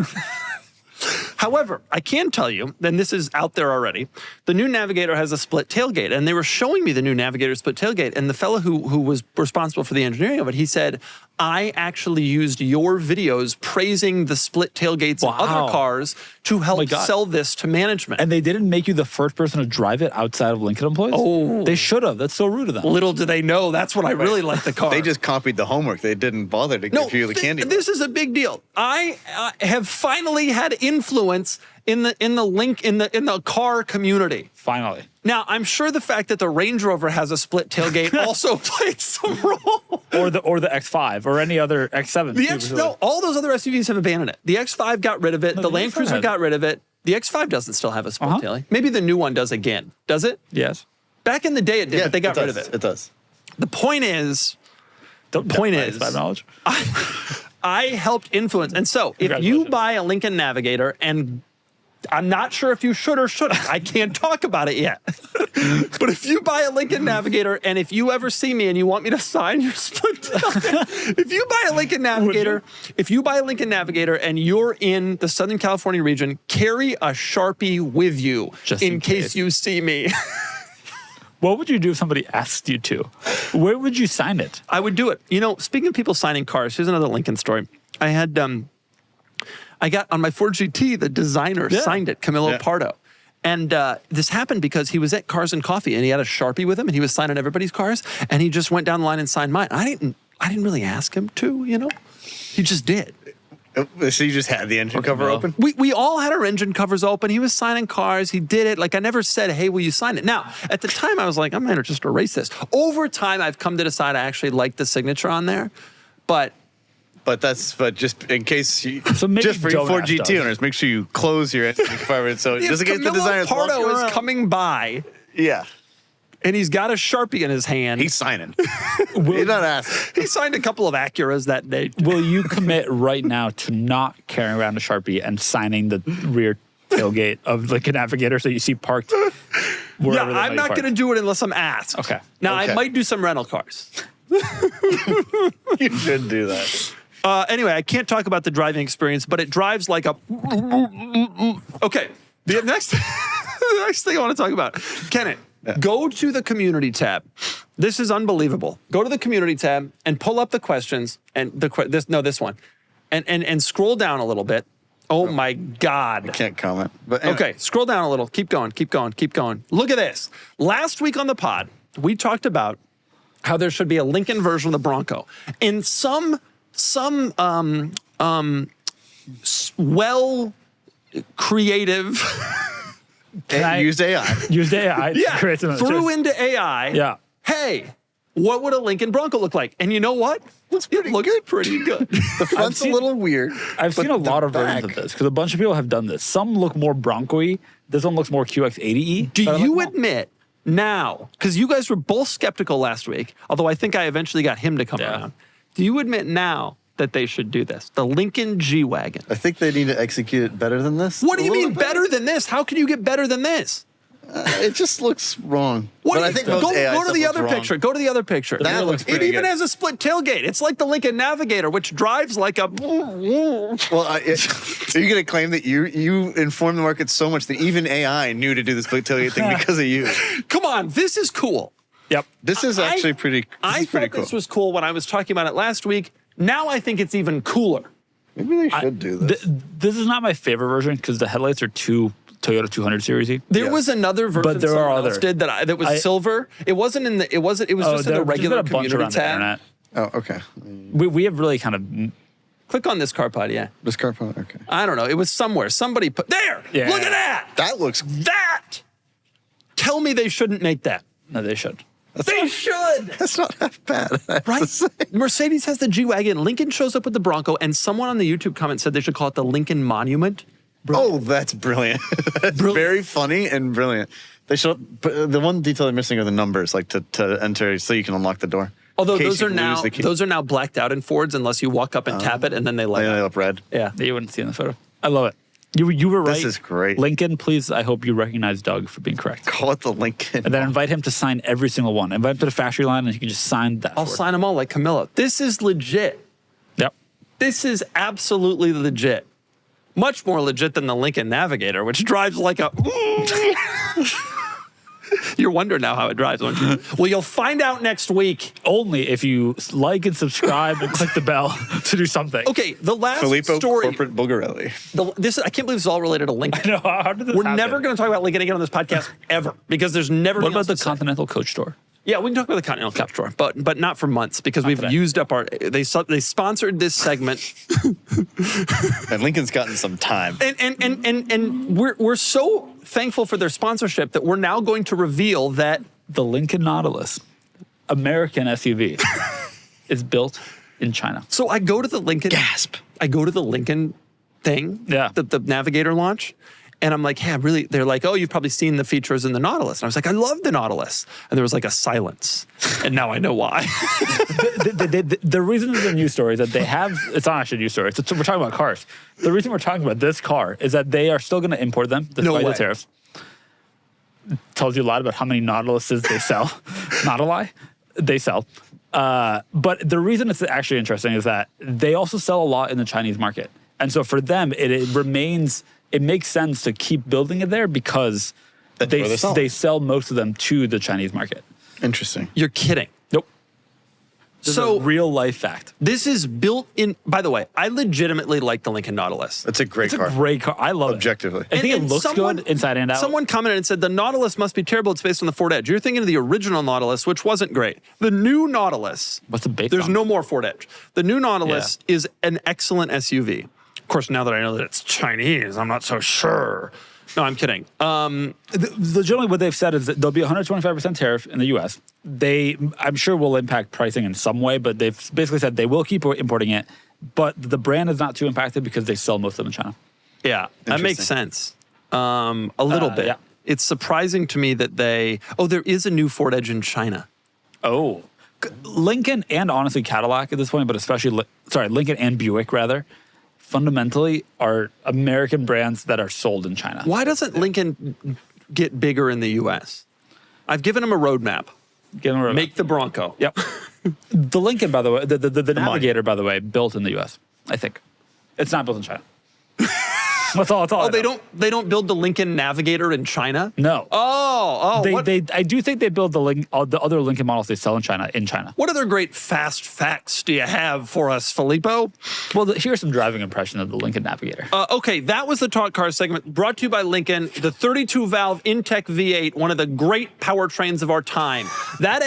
However, I can tell you, and this is out there already, the new Navigator has a split tailgate, and they were showing me the new Navigator split tailgate, and the fellow who was responsible for the engineering of it, he said, I actually used your videos praising the split tailgates of other cars to help sell this to management. And they didn't make you the first person to drive it outside of Lincoln employees? Oh. They should have. That's so rude of them. Little do they know, that's what I really like the car. They just copied the homework. They didn't bother to give you the candy. This is a big deal. I have finally had influence in the car community. Finally. Now, I'm sure the fact that the Range Rover has a split tailgate also played some role. Or the X5 or any other X7. All those other SUVs have abandoned it. The X5 got rid of it. The Land Cruiser got rid of it. The X5 doesn't still have a split tailgate. Maybe the new one does again. Does it? Yes. Back in the day it did, but they got rid of it. It does. The point is, knowledge. I helped influence. And so if you buy a Lincoln Navigator, and I'm not sure if you should or shouldn't, I can't talk about it yet. But if you buy a Lincoln Navigator, and if you ever see me and you want me to sign your split tailgate, if you buy a Lincoln Navigator and you're in the Southern California region, carry a Sharpie with you Just in case you see me. What would you do if somebody asked you to? Where would you sign it? I would do it. You know, speaking of people signing cars, here's another Lincoln story. I had I got on my Ford GT, the designer signed it, Camillo Pardo. And this happened because he was at Cars and Coffee and he had a Sharpie with him and he was signing everybody's cars and he just went down the line and signed mine. I didn't really ask him to, you know. He just did. So you just had the engine cover open? We all had our engine covers open. He was signing cars. He did it. Like, I never said, hey, will you sign it? Now, at the time, I was like, I'm going to just erase this. Over time, I've come to decide I actually like the signature on there. But But just in case, maybe just for you don't Ford ask, GT Doug. owners, make sure you close your engine compartment. So just in case the Camillo designers walk Pardo is around. coming by, Yeah, and he's got a Sharpie in his hand. he's signing. He's not asking. He signed a couple of Acuras that day. Will you commit right now to not carrying around a Sharpie and signing the rear tailgate of like a Navigator so you see parked wherever Yeah, I'm not going to do it unless I'm asked. Okay. Now, I Okay. might do some rental cars. You should do that. Anyway, I can't talk about the driving experience, but it drives like a. Okay. The next thing I want to talk about, Kenneth, go to the community tab. This is unbelievable. Go to the community tab and pull up the questions and this one, and scroll down a little bit. Oh my God. Can't comment. But anyway. Okay, scroll down a little. Keep going. Look at this. Last week on the pod, we talked about how there should be a Lincoln version of the Bronco. And some creative And used AI. Used AI to create some threw into AI. Yeah. Hey, what would a Lincoln Bronco look like? And you know what? It looks pretty good. The front's a little weird. I've seen a lot of versions of this because a bunch of people have done this. Some look more Bronco-y. This one looks more QX80-y. Do but I'm you like, admit now, because you guys were both skeptical last week, although I think I eventually got him to come around. Do you admit now that they should do this? The Lincoln G-Wagon. I think they need to execute it better than this. What do A you little mean bit better than this? How can you get better than this? It just looks wrong. What But do I you- think go, most AI go to stuff the looks other wrong. picture. Go to the other picture. That looks It pretty even good. has a split tailgate. It's like the Lincoln Navigator, which drives like a. Well, are you going to claim that you informed the market so much that even AI knew to do this split tailgate thing because of you? Come on, this is cool. Yep. This is actually pretty. I thought cool. this was cool when I was talking about it last week. Now I think it's even cooler. Maybe they should do this. This is not my favorite version because the headlights are too Toyota 200 series-y. There was another version But there someone are else other. did that was silver. It wasn't in the. It was just in the there's regular been a bunch community around the tab. internet. Oh, okay. We have really kind of Click on this car pod. Yeah, This car phone. Okay. I don't know. It was somewhere. Somebody put there. Yeah. Look at that. That looks. That. Tell me they shouldn't make that. No, they should. They should. That's not half bad. I have to Right? say. Mercedes has the G-Wagon. Lincoln shows up with the Bronco, and someone on the YouTube comment said they should call it the Lincoln Monument. Oh, that's brilliant. That's very funny and brilliant. They should. But the one detail they're missing are the numbers, like to enter so you can unlock the door. Although In case those you are lose now the key. those are now blacked out in Fords unless you walk up and tap it and then they light They up. up red. Yeah. That you wouldn't see in the photo. I love it. You were right. This is great. Lincoln, please, I hope you recognize Doug for being correct. Call it the Lincoln. And then invite him to sign every single one. Invite him to the factory line and he can just sign that. I'll for it. sign them all like Camilla. This is legit. Yep. This is absolutely legit. Much more legit than the Lincoln Navigator, which drives like a. You're wondering now how it drives, aren't you? Well, you'll find out next week. Only if you like and subscribe and click the bell to do something. Okay, the last Filippo story. Corporate Bulgarelli. I can't believe this is all related to Lincoln. No, how did this We're happen? never going to talk about Lincoln again on this podcast ever because there's never. What about the Continental Coach Store? Yeah, we can talk about the Continental Cup Store, but not for months because we've today. used up our. They sponsored this segment, And Lincoln's gotten some time. and we're so thankful for their sponsorship that we're now going to reveal that The Lincoln Nautilus, American SUV, is built in China. So I go to the Lincoln. Gasp. I go to the Lincoln thing. Yeah. The Navigator launch. And I'm like, yeah, really? They're like, oh, you've probably seen the features in the Nautilus. And I was like, I love the Nautilus. And there was like a silence. And now I know why. The reason it's a news story is that they have, it's not actually a news story, we're talking about cars. The reason we're talking about this car is that they are still going to import them despite way. the tariffs. Tells you a lot about how many Nautiluses they sell. Not a lie. They sell. But the reason it's actually interesting is that they also sell a lot in the Chinese market. And so for them, it makes sense to keep building it there because That's where they're selling. they sell most of them to the Chinese market. Interesting. You're kidding. Nope. This is a So real life fact. this is built in. By the way, I legitimately like the Lincoln Nautilus. That's a great It's car. a great car. I love Objectively. it. I think And it looks someone- good inside and out. Someone commented and said the Nautilus must be terrible. It's based on the Ford Edge. You're thinking of the original Nautilus, which wasn't great. The new Nautilus. What's it based There's on? no more Ford Edge. The new Nautilus is an excellent SUV. Of course, now that I know that it's Chinese, I'm not so sure. No, I'm kidding. Legitimately, what they've said is that there'll be a 125% tariff in the U.S. I'm sure, will impact pricing in some way, but they've basically said they will keep importing it, but the brand is not too impacted because they sell most of them in China. Yeah, that makes sense. A little bit. Yeah. It's surprising to me that there is a new Ford Edge in China. Oh. Lincoln and honestly Cadillac at this point, but especially, Lincoln and Buick rather, fundamentally are American brands that are sold in China. Why doesn't Lincoln get bigger in the U.S.? I've given them a roadmap. Make the Bronco. Yep. The Lincoln, by the way, the Navigator, by the way, built in the U.S., I think. It's not built in China. That's all. Oh, they don't build the Lincoln Navigator in China? No. I do think they build the other Lincoln models they sell in China. What other great fast facts do you have for us, Filippo? Well, here's some driving impression of the Lincoln Navigator. Okay, that was the Talk Car segment brought to you by Lincoln, the 32-valve Intech V8, one of the great powertrains of our time. That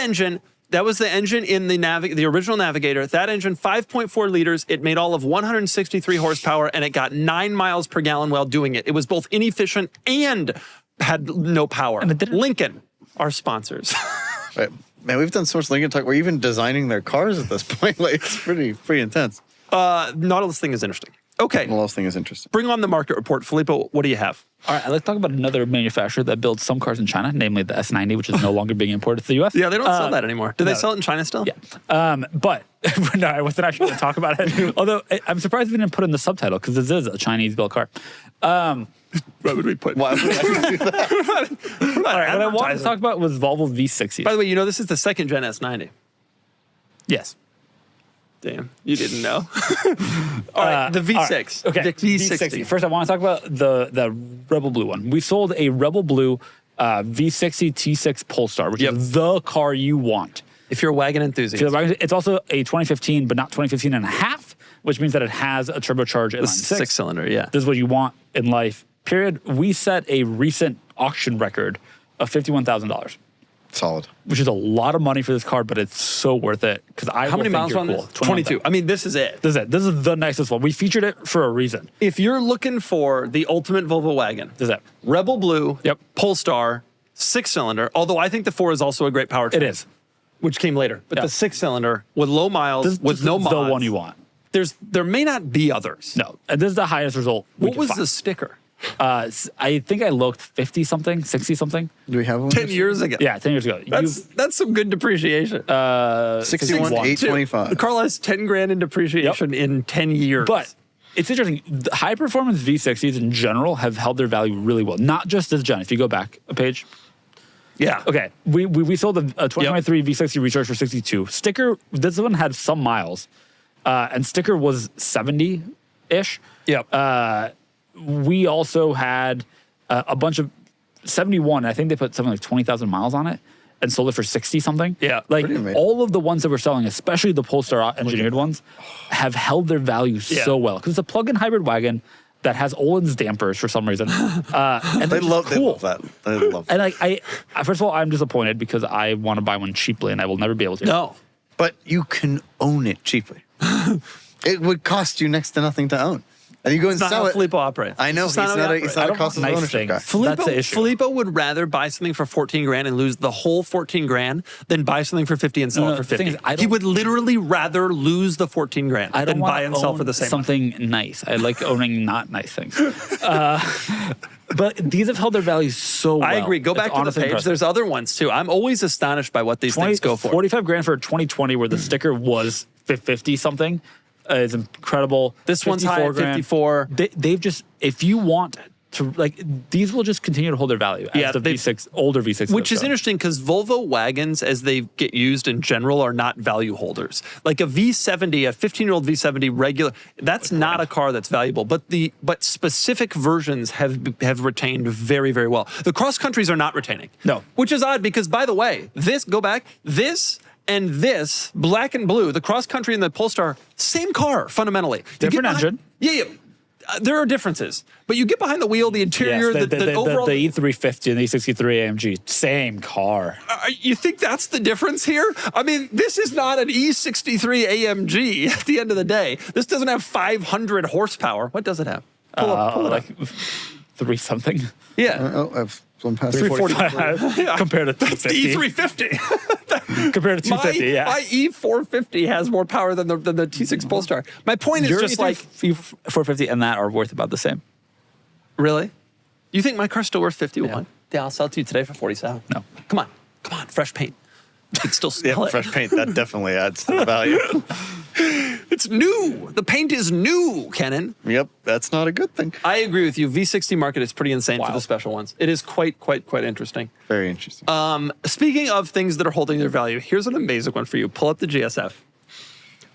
was the engine in the original Navigator. That engine, 5.4 liters. It made all of 163 horsepower, and it got 9 miles per gallon while doing it. It was both inefficient and had no power. And Lincoln, our sponsors. Right. Man, we've done so much Lincoln talk. We're even designing their cars at this point. Like, it's pretty intense. Nautilus thing is interesting. Okay. Nautilus thing is interesting. Bring on the market report. Filippo, what do you have? All right, let's talk about another manufacturer that builds some cars in China, namely the S90, which is no longer being imported to the U.S. Yeah, they don't sell that anymore. Do they sell it in China still? Yeah. But no, I wasn't actually going to talk about it. Although I'm surprised we didn't put in the subtitle because this is a Chinese-built car. Why would we put? Why would I do that? All right, what I wanted to talk about was Volvo V60. By the way, this is the second gen S90. Yes. Damn, you didn't know. All right, the V6. Right. Okay, the V60. First, I want to talk about the Rebel Blue one. We sold a Rebel Blue V60 T6 Polestar, which is the car you want. If you're a wagon enthusiast. It's also a 2015, but not 2015 and a half, which means that it has a turbocharged inline six-cylinder, yeah. This is what you want in life, period. We set a recent auction record of $51,000. Solid. Which is a lot of money for this car, but it's so worth it. Because How many miles on this? 22. I mean, this is it. This is the nicest one. We featured it for a reason. If you're looking for the ultimate Volvo wagon, This is it. Rebel Blue, Yep. Polestar, 6-cylinder, although I think the 4 is also a great powertrain. It is. Which came later. But Yeah. the 6-cylinder with low miles, with no is mods. the one you want. There may not be others. No. And this is the highest result we What could was find. the sticker? I think I looked 50-something, 60-something. Do we have one? 10 years ago. Yeah, 10 years ago. That's some good depreciation. 61,825. The car has 10 grand in depreciation in 10 years. But it's interesting. The high-performance V60s in general have held their value really well. Not just this gen. If you go back a page. yeah. Okay, we sold a 2023 V60 Recharge for 62. Sticker, this one had some miles, and sticker was 70-ish. Yep. We also had a bunch of 71. I think they put something like 20,000 miles on it and sold it for 60-something. Yeah, like pretty amazing. all of the ones that we're selling, especially the Polestar engineered ones, have held their value so well because it's a plug-in hybrid wagon that has Olin's dampers for some reason. And They love cool. that. They love that. And like first of all, I'm disappointed because I want to buy one cheaply and I will never be able to. No. But you can own it cheaply. It would cost you next to nothing to own. And you go and It's not sell how it. Filippo operates. I know. It's He's not how he not operates. a cost of nice ownership things. guy. That's the issue. Filippo would rather buy something for 14 grand and lose the whole 14 grand than buy something for 50 and sell No, it for the thing 50. is, He would literally rather lose the 14 grand I don't than want buy to and sell own for the same something nice. I like owning not nice things. But these have held their value so well. I agree. Go back It's to the honestly page. impressive. There's other ones too. I'm always astonished by what these things go for. 45 grand for a 2020 where the sticker was 50 something is incredible. This one's high at grand. 54. They've just, if you want to, like, these will just continue to hold their value as the V6, older V6. Which is interesting because Volvo wagons, as they get used in general, are not value holders. Like a V70, a 15-year-old V70 regular, that's not a car that's valuable. But specific versions have retained very, very well. The cross countries are not retaining. No. Which is odd because, by the way, this and this, black and blue, the cross country and the Polestar, same car fundamentally. You Different get behind- engine. Yeah. There are differences, but you get behind the wheel, the interior, Yes, the overall. the E350 and the E63 AMG, same car. You think that's the difference here? I mean, this is not an E63 AMG at the end of the day. This doesn't have 500 horsepower. What does it have? Pull it up. 3 something. Yeah. Oh, I've flown past 345 compared to 250. E350. Compared to 250, yeah. My E450 has more power than the T6 Polestar. My point is Your just like, E450 and that are worth about the same. really? You think my car's still worth 51? Yeah, I'll sell it to you today for 47. No. Come on, fresh paint. You can still smell Yeah, it. fresh paint, that definitely adds to the value. It's new. The paint is new, Kenan. Yep, that's not a good thing. I agree with you. V60 market is pretty insane for Wow. the special ones. It is quite interesting. Very interesting. Speaking of things that are holding their value, here's an amazing one for you. Pull up the GSF.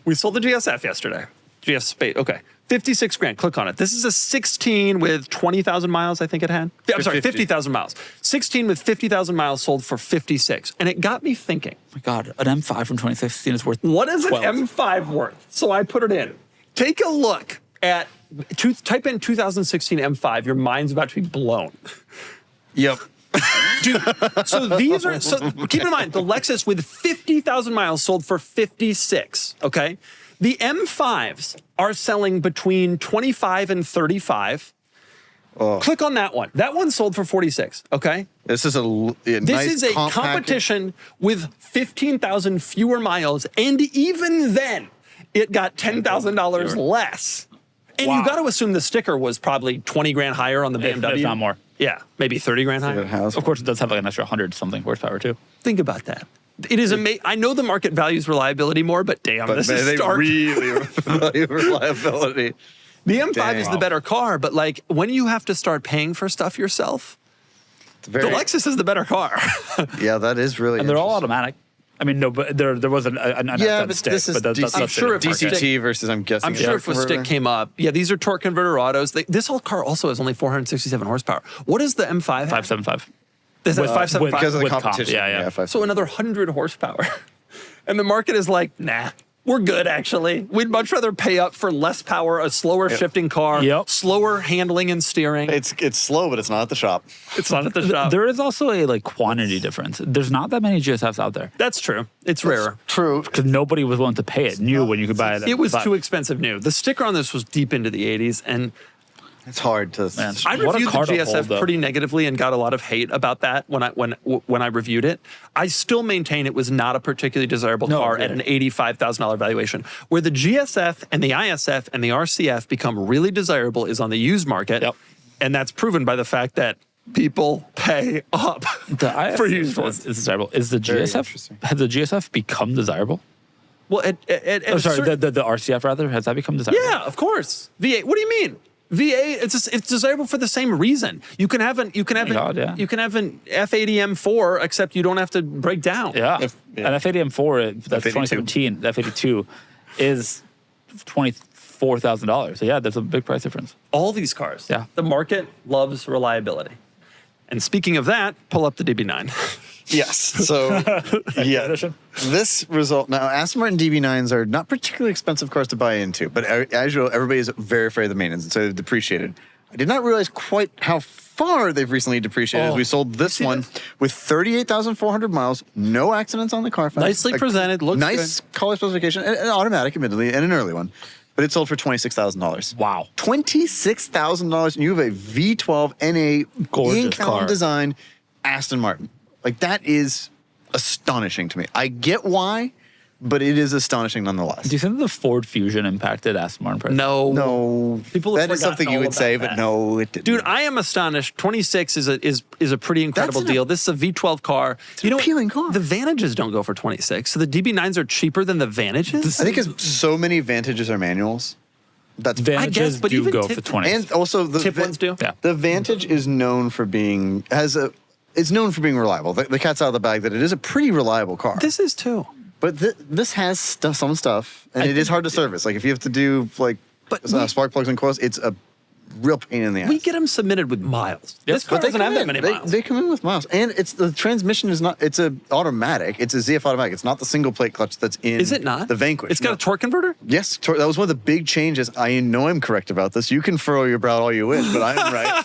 We sold the GSF yesterday. GS Spied. Okay. 56 grand. Click on it. This is a 16 with 20,000 miles, I think it had. I'm sorry, 50,000 miles. 16 with 50,000 miles sold for 56. And it got me thinking, Oh my God, an M5 from 2016 is worth what is 12. an M5 worth? So I put it in. Take a look at, type in 2016 M5. Your mind's about to be blown. Yep. Dude, so these are, so keep in mind, the Lexus with 50,000 miles sold for 56, okay? The M5s are selling between 25 and 35. Oh. Click on that one. That one sold for 46, okay? This is a This nice is a compact- competition with 15,000 fewer miles, and even then, it got $10,000 less. And Wow. you got to assume the sticker was probably 20 grand higher on the BMW. If not more. Yeah, maybe 30 grand higher. It has. Of course, it does have like an extra 100 something horsepower too. Think about that. It is amazing. I know the market values reliability more, but damn, But this man, is they stark. really value reliability. The M5 Dang. is the better car, but like when you have to start paying for stuff yourself, It's very, the Lexus is the better car. Yeah, that is really. And they're all interesting. automatic. I mean, no, but there was an Yeah, FM but stick, this is but that's I'm sure if DCT versus I'm guessing. I'm sure if a stick came up, yeah, these are torque converter autos. This whole car also has only 467 horsepower. What is the M5 have? 575. Is it with- 575? because of the with comp, competition. yeah. So another 100 horsepower. And the market is like, nah, we're good actually. We'd much rather pay up for less power, a slower shifting car, Yep. slower handling and steering. It's slow, but it's not at the shop. It's not at the shop. There is also a like quantity difference. There's not that many GSFs out there That's true. It's rarer. True. because nobody was willing to pay it new when you could buy it. It was but- too expensive new. The sticker on this was deep into the 80s, and It's hard to. Man. I What a reviewed the car to GSF hold, though. pretty negatively and got a lot of hate about that when I reviewed it. I still maintain it was not a particularly desirable car at an $85,000 valuation. Where the GSF and the ISF and the RCF become really desirable is on the used market, Yep. and that's proven by the fact that people pay up The IF for used ones. is desirable. Is the Very GSF interesting. has the GSF become desirable? Well, Oh, sorry, the RCF rather has that become desirable? yeah, of course. V8. What do you mean? V8. It's desirable for the same reason. You can have an God, yeah. you can have an F80 M4, except you don't have to break down. Yeah. Yeah. An F80 M4 that's F82. 2017, the F82 is $24,000. So yeah, there's a big price difference. All these cars. Yeah. The market loves reliability. And speaking of that, pull up the DB9. Yes. So, yeah. Edition? This result now, Aston Martin DB9s are not particularly expensive cars to buy into, but as you know, everybody is very afraid of the maintenance, and so they've depreciated. I did not realize quite how far they've recently depreciated. Oh, We sold this see one this? with 38,400 miles, no accidents on the Carfax. Nicely presented, looks nice color specification, and automatic, admittedly, and an early one. But it sold for $26,000. Wow. $26,000, and you have a V12 NA Gorgeous in-calm car. design Aston Martin. Like, that is astonishing to me. I get why, but it is astonishing nonetheless. Do you think the Ford Fusion impacted Aston Martin price? No. No, People have that is something forgotten you all would say, about but that. no, it didn't. Dude, I am astonished. 26 is a pretty incredible That's an- deal. This is a V12 car. an appealing car. The Vantages don't go for 26. So the DB9s are cheaper than the Vantages? I think it's so many Vantages are manuals. That's Vantages guess, but do even go tip- for 20. and also the Tip ones do? Yeah. The Vantage is known for being it's known for being reliable. The cat's out of the bag that it is a pretty reliable car. This is too. But this has some stuff, and it is hard to service. Like if you have to do spark plugs and coils, it's a real pain in the ass. We get them submitted with miles. Yep. This car But they doesn't have come that in. many miles. They come in with miles, and it's the transmission is not. It's a automatic. It's a ZF automatic. It's not the single plate clutch that's in. Is it not? The Vanquish? It's got No. a torque converter? Yes, that was one of the big changes. I know I'm correct about this. You can furrow your brow all you wish, but I'm right.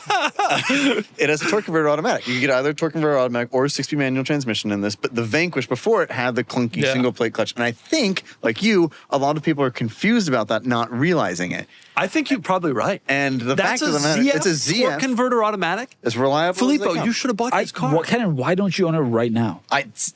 It has a torque converter automatic. You can get either a torque converter automatic or a 6-speed manual transmission in this. But the Vanquish before it had the clunky Yeah. single plate clutch, and I think, like you, a lot of people are confused about that, not realizing it. I think you're probably right. And the That's fact of the matter, it's a ZF. torque converter automatic. It's reliable. Filippo, you should have bought this car. Ken, why don't you own it right now?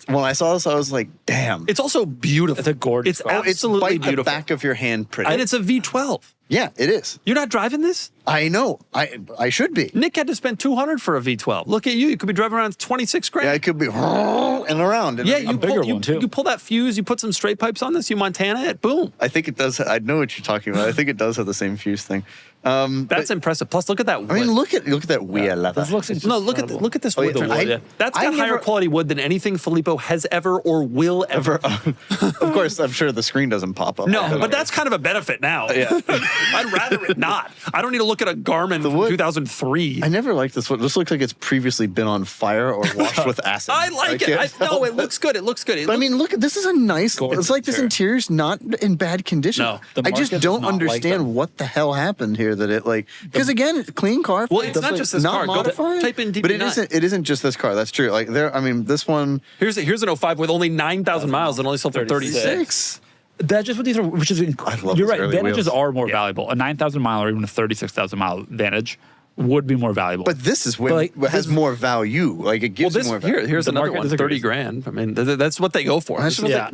When I saw this, I was like, damn. It's also beautiful. It's a gorgeous car. It's absolutely bite beautiful. the back of your hand pretty. And it's a V12. Yeah, it is. You're not driving this? I know. I should be. Nick had to spend $200 for a V12. Look at you. You could be driving around 26 grand. Yeah, it could be and around. Yeah, you bigger pull, one, too. you pull that fuse, you put some straight pipes on this, you Montana it, boom. I think it does. I know what you're talking about. I think it does have the same fuse thing. That's impressive. Plus, look at that wood. I mean, look at that wheel leather. This looks no, look at this wood. yeah, That's got higher never- quality wood than anything Filippo has ever or will ever. Of course, I'm sure the screen doesn't pop up. No, but that's kind of a benefit now. Yeah. I'd rather it not. I don't need to look at a Garmin from wood- 2003. I never liked this one. This looks like it's previously been on fire or washed with acid. I like it. No, it looks good. It looks good. But I mean, look, this is a nice. Gorgeous It's like this interior's not in bad condition. No. The I just market don't does not like understand them. what the hell happened here. That it because again, it's a clean car. Well, it's not just this car. Go modified. type in But DB9. it isn't just this car. That's true. Like there, I mean, this one Here's an 05 with only 9,000 miles and only sold for 36. 6. That's just what these are, which is love you're those right. early Vantages wheels. are more valuable. A 9,000 mile or even a 36,000 mile Vantage would be more valuable. But this is when But, like, has more value. Like it Well, gives you more value. here's The another market one, disagrees. 30 grand. I mean, that's what they go for. That's what Yeah.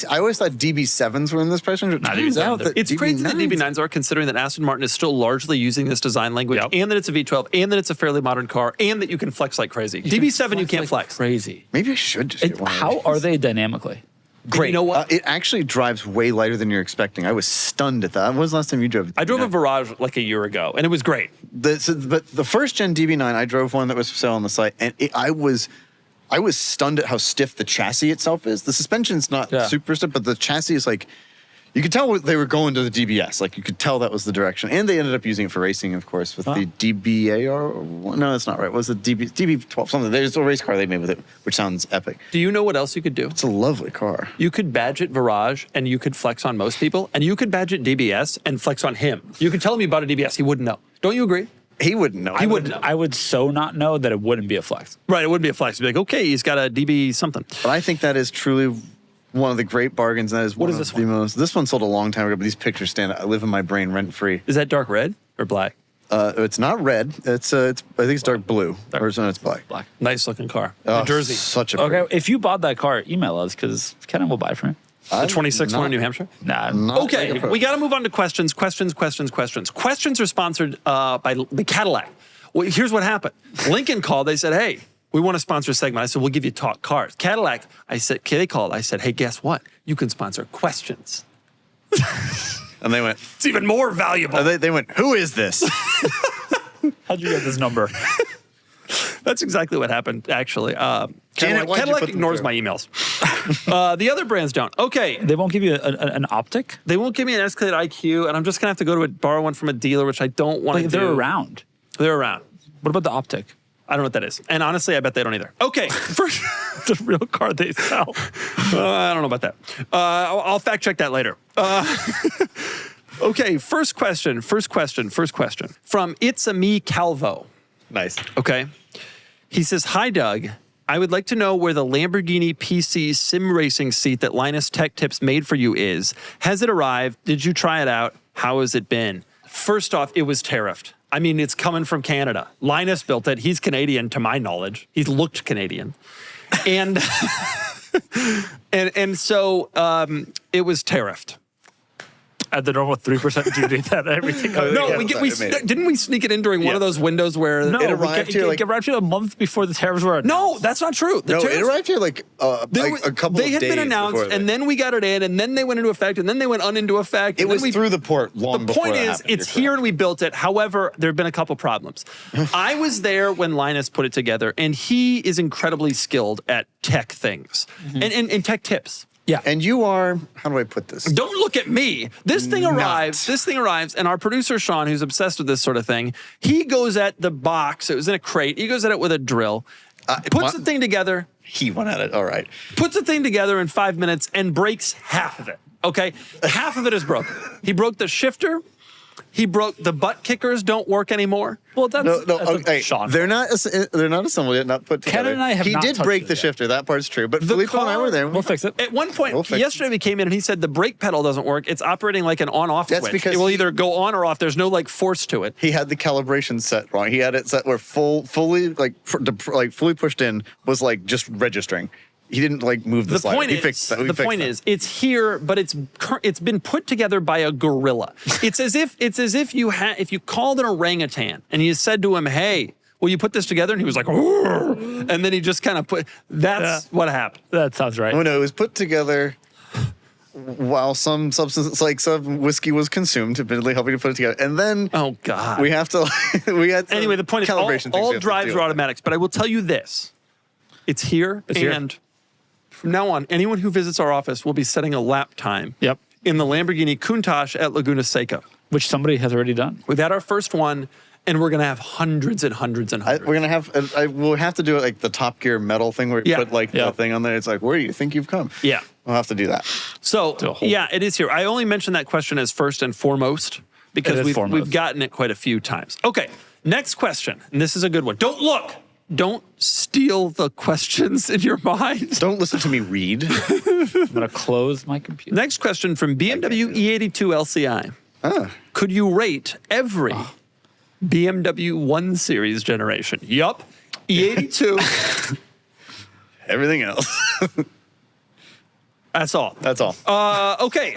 I always thought DB7s were in this price range. Nah, Turns DB7s out that It's crazy that DB9s DB9s are, considering that Aston Martin is still largely using this design language, Yep. and that it's a V12, and that it's a fairly modern car, and that you can flex like crazy. DB7 you can't like flex. Crazy. Maybe I should just get one. of How these. are they dynamically? Great. You know what? It actually drives way lighter than you're expecting. I was stunned at that. When was the last time you drove? I drove a Virage like a year ago, and it was great. But the first gen DB9, I drove one that was for sale on the site, and I was stunned at how stiff the chassis itself is. The suspension's not super stiff, but the chassis is like, you could tell they were going to the DBS. Like you could tell that was the direction, and they ended up using it for racing, of course, with the DBAR. No, that's not right. What was the DB12 something? There's a race car they made with it, which sounds epic. Do you know what else you could do? It's a lovely car. You could badge it Virage, and you could flex on most people, and you could badge it DBS and flex on him. You could tell him you bought a DBS. He wouldn't know. Don't you agree? He wouldn't know. He wouldn't know. I would so not know that it wouldn't be a flex. Right, it wouldn't be a flex. You'd be like, okay, he's got a DB something. But I think that is truly one of the great bargains. And that is What one is of this the one? most. This one sold a long time ago, but these pictures live in my brain rent free. Is that dark red or black? It's not red. I think it's dark blue. Or no, it's black. Black. Nice looking car. Oh, New Jersey. Such a Okay, if you bought that car, email us because Ken will buy it for me. The 26 one in New Hampshire? Nah. Okay, we got to move on to questions. Questions are sponsored by the Cadillac. Well, here's what happened. Lincoln called. They said, hey, we want to sponsor a segment. I said, we'll give you talk cars. Cadillac, I said, they called. I said, hey, guess what? You can sponsor questions. And they went. It's even more valuable. They went. Who is this? How'd you get this number? That's exactly what happened, actually. Janet, why'd you Cadillac put them ignores through? my emails. The other brands don't. Okay. They won't give you an optic? They won't give me an Escalade IQ, and I'm just going to have to go to borrow one from a dealer, which I don't want to Like, do. they're around. They're around. What about the optic? I don't know what that is. And honestly, I bet they don't either. Okay. First, The real car they sell. I don't know about that. I'll fact check that later. Okay, first question. From It's a Me Calvo. Nice. Okay. He says, hi, Doug. I would like to know where the Lamborghini PC sim racing seat that Linus Tech Tips made for you is. Has it arrived? Did you try it out? How has it been? First off, it was tariffed. I mean, it's coming from Canada. Linus built it. He's Canadian, to my knowledge. He looked Canadian. And and so it was tariffed. At the normal 3% duty that everything comes. No, yeah, didn't we sneak it in during one of those windows where No, It it arrived here, like- arrived here a month before the tariffs were announced. No, that's not true. The No, it tariffs- arrived here like a couple they of had days been announced, before and then we got it in, and then they went into effect, and then they went into effect. it and then was we, through the port long The before point that is, happened. it's You're here correct. and we built it. However, there have been a couple problems. I was there when Linus put it together, and he is incredibly skilled at tech things and tech tips. Yeah. And you are, how do I put this? Don't look at me. This thing arrives, and our producer, Sean, who's obsessed with this sort of thing, he goes at the box. It was in a crate. He goes at it with a drill, puts the thing together, He went at it. All right. puts the thing together in 5 minutes, and breaks half of it. Okay? Half of it is broken. He broke the shifter, He broke the butt kickers don't work anymore. Well, that's, No, that's okay. Sean. They're not assembled yet, not put together. Ken and I have he not did touched break it the yet. shifter. That part's true. But Filippo and I were there. We'll fix it. At one point, We'll fix yesterday we came in and he said the brake pedal doesn't work. It's operating like an on-off That's switch. because It will he- either go on or off. There's no like force to it. He had the calibration set wrong. He had it set where fully pushed in was like just registering. He didn't like move the The slider. point He is, fixed that. We the fixed point that. is, it's here, but it's been put together by a gorilla. It's as if if you called an orangutan and you said to him, "Hey, will you put this together?" And he was like, "Arr!" And then he just kind of put. That's what happened. That sounds right. Oh no, it was put together while some substance, like some whiskey, was consumed, admittedly helping to put it together. And then Oh God. we have to. We had some Anyway, the point is, calibration things we all have to drives deal are with. automatics. But I will tell you this: it's here, here. and from now on, anyone who visits our office will be setting a lap time. Yep. In the Lamborghini Countach at Laguna Seca. Which somebody has already done. We've had our first one, and we're gonna have hundreds and hundreds and hundreds. We're gonna have. We'll have to do it like the Top Gear metal thing where you Yeah. put like Yeah. the thing on there. It's like, where do you think you've come? Yeah. We'll have to do that. So a whole- yeah, it is here. I only mentioned that question as first and foremost because It is we've foremost. gotten it quite a few times. Okay, next question, and this is a good one. Don't look. Don't steal the questions in your mind. Don't listen to me read. I'm gonna close my computer. Next question from BMW E82 LCI. Could you rate every BMW 1 Series generation? Yup. E82. Everything else. That's all. That's all. Okay.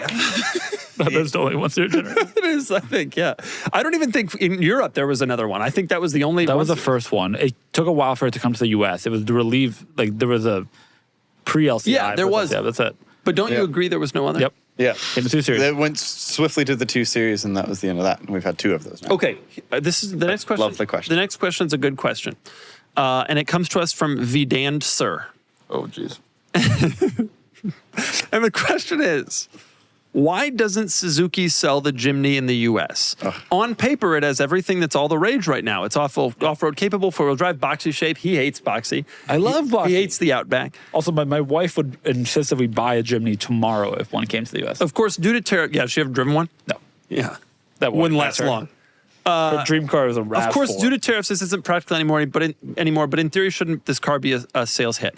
That's the only one series generation. It is, I think, yeah. I don't even think in Europe there was another one. I think that was the only That one. was the first one. It took a while for it to come to the US. It was to relieve, like, there was a pre-LCI. Yeah, there was. Yeah, that's it. But don't you Yeah. agree there was no other? Yep. Yeah. In the 2 Series. They went swiftly to the 2 Series, and that was the end of that. And we've had 2 of those now. Okay, this is the next question. Love the question. The next question is a good question. And it comes to us from Vidand Sir. Oh, jeez. And the question is, why doesn't Suzuki sell the Jimny in the US? On paper, it has everything that's all the rage right now. It's off-road capable, four-wheel drive, boxy shape. He hates boxy. I love boxy. He hates the Outback. Also, my wife would insist that we buy a Jimny tomorrow if one came to the US. Of course, due to tariff, yeah, does she have driven one? No. Yeah. That Wouldn't last long. Her dream car is a RAV4. Of course, due to tariffs, this isn't practical anymore. But in theory, shouldn't this car be a sales hit?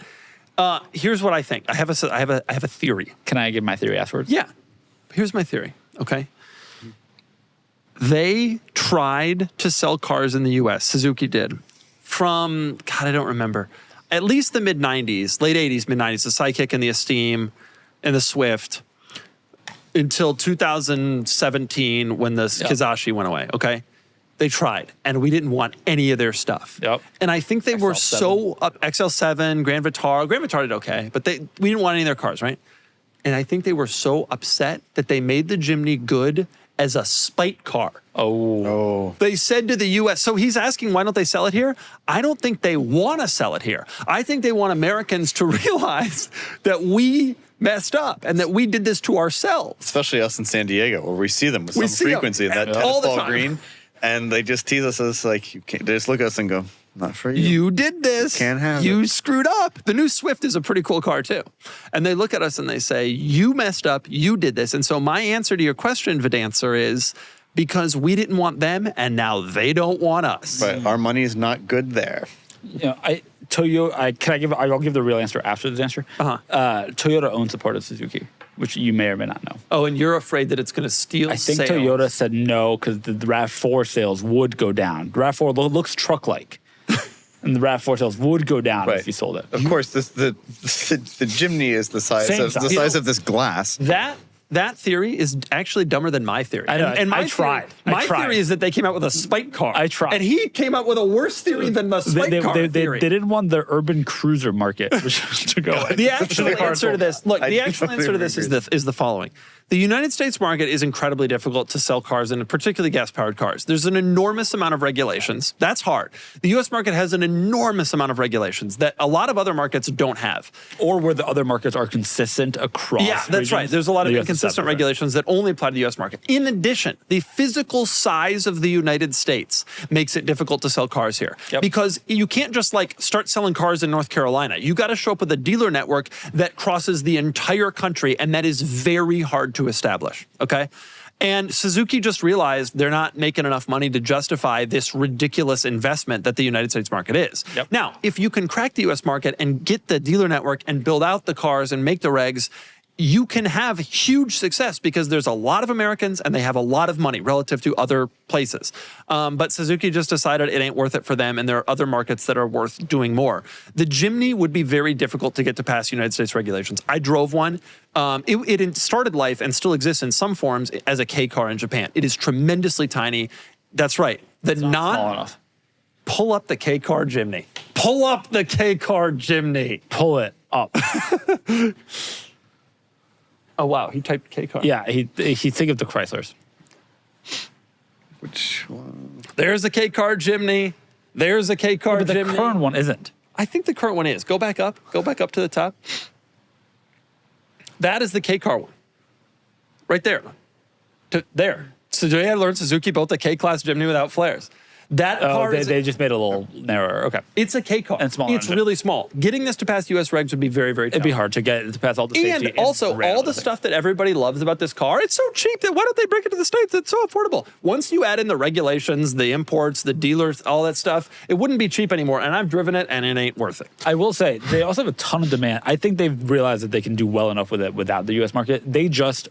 Here's what I think. I have a theory. Can I give my theory afterwards? Yeah. Here's my theory. Okay. They tried to sell cars in the U.S. Suzuki did from I don't remember. At least the mid '90s, late '80s, mid '90s. The Sidekick and the Esteem and the Swift until 2017 when the Kizashi went away. Okay. They tried, and we didn't want any of their stuff. Yep. And I think they were XL7. so up. XL7, Grand Vitara did okay, but we didn't want any of their cars, right? And I think they were so upset that they made the Jimny good as a spite car. Oh. They said to the U.S., so he's asking, why don't they sell it here? I don't think they want to sell it here. I think they want Americans to realize that we messed up and that we did this to ourselves. Especially us in San Diego, where we see them with We some see 'em frequency in that all the tennis ball time. green. And they just tease us as like, you can't, they just look at us and go, not for you. You did this. Can't have You it. screwed up. The new Swift is a pretty cool car too. And they look at us and they say, you messed up. You did this. And so my answer to your question, Vidancer, is because we didn't want them and now they don't want us. But our money is not good there. You know, I'll give the real answer after this answer. Toyota owns a part of Suzuki, which you may or may not know. Oh, and you're afraid that it's going to steal I think sales. Toyota said no because the RAV4 sales would go down. The RAV4 looks truck-like. And the RAV4 sales would go down if you sold it. Of course, the Jimny is the size Same of size. the size of this glass. That theory is actually dumber than my theory. I know, And my I tried. Theory, I my tried. theory is that they came out with a spite car. I tried. And he came out with a worse theory than the spite car They theory. didn't want the urban cruiser market to go. The actual answer to this, look, I the actual totally answer to this agree. is the following. The United States market is incredibly difficult to sell cars in, particularly gas-powered cars. There's an enormous amount of regulations. That's hard. The U.S. market has an enormous amount of regulations that a lot of other markets don't have. Or where the other markets are consistent across. Yeah, that's right. regions. There's a lot of The US is inconsistent separate. regulations that only apply to the U.S. market. In addition, the physical size of the United States makes it difficult to sell cars here. Yep. Because you can't just like start selling cars in North Carolina. You got to show up with a dealer network that crosses the entire country, and that is very hard to establish. Okay. And Suzuki just realized they're not making enough money to justify this ridiculous investment that the United States market is. Yep. Now, if you can crack the US market and get the dealer network and build out the cars and make the regs, you can have huge success because there's a lot of Americans and they have a lot of money relative to other places. But Suzuki just decided it ain't worth it for them, and there are other markets that are worth doing more. The Jimny would be very difficult to get to pass United States regulations. I drove one. It started life and still exists in some forms as a K car in Japan. It is tremendously tiny. That's right. Not small enough. Pull up the K car Jimny. Pull up the K car Jimny. Pull it up. Oh, wow. He typed K car. Yeah, he think of the Chryslers. Which one? There's a K car Jimny. There's a K car But the Jimny. current one isn't. I think the current one is. Go back up. Go back up to the top. That is the K car one. Right there. There. So they had learned Suzuki built the K-Class Jimny without flares. That car is... They just made it a little narrower. Okay. It's a K car. And smaller It's engine. really small. Getting this to pass US regs would be very, very tough. It'd be hard to get it to pass all the safety. And also, all the stuff that everybody loves about this car, it's so cheap that why don't they bring it to the States? It's so affordable. Once you add in the regulations, the imports, the dealers, all that stuff, it wouldn't be cheap anymore. And I've driven it, and it ain't worth it. I will say, they also have a ton of demand. I think they've realized that they can do well enough with it without the US market. They just,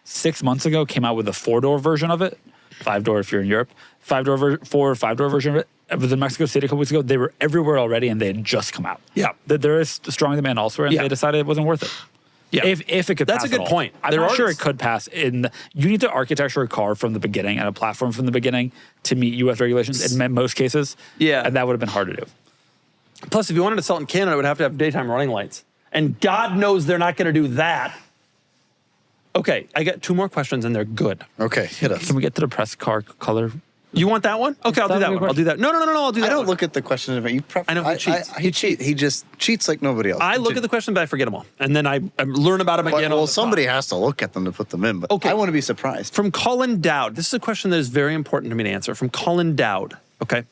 6 months ago, came out with a 4-door version of it. 5-door if you're in Europe. 4 or 5-door version of it. It was in Mexico City a couple weeks ago. They were everywhere already, and they had just come out. Yeah. There is strong demand elsewhere, and they decided it wasn't worth it. Yeah. If it could That's pass a good at all. point. I'm not sure it could pass. You need to architecture a car from the beginning and a platform from the beginning to meet U.S. regulations in most cases. Yeah. And that would have been hard to do. Plus, if you wanted to sell it in Canada, it would have to have daytime running lights. And God knows they're not going to do that. Okay, I got 2 more questions, and they're good. Okay, hit us. Can we get to the press car color? You want that one? Okay, I'll do that one. I'll do that. No, I'll do that I don't one. look at the questions of it. You I know he cheats. He cheats. He just cheats like nobody else. I look at the question, but I forget them all. And then I learn about them again. Well, on the somebody spot. has to look at them to put them in. But Okay. I want to be surprised. From Colin Dowd. This is a question that is very important to me to answer. From Colin Dowd. Okay.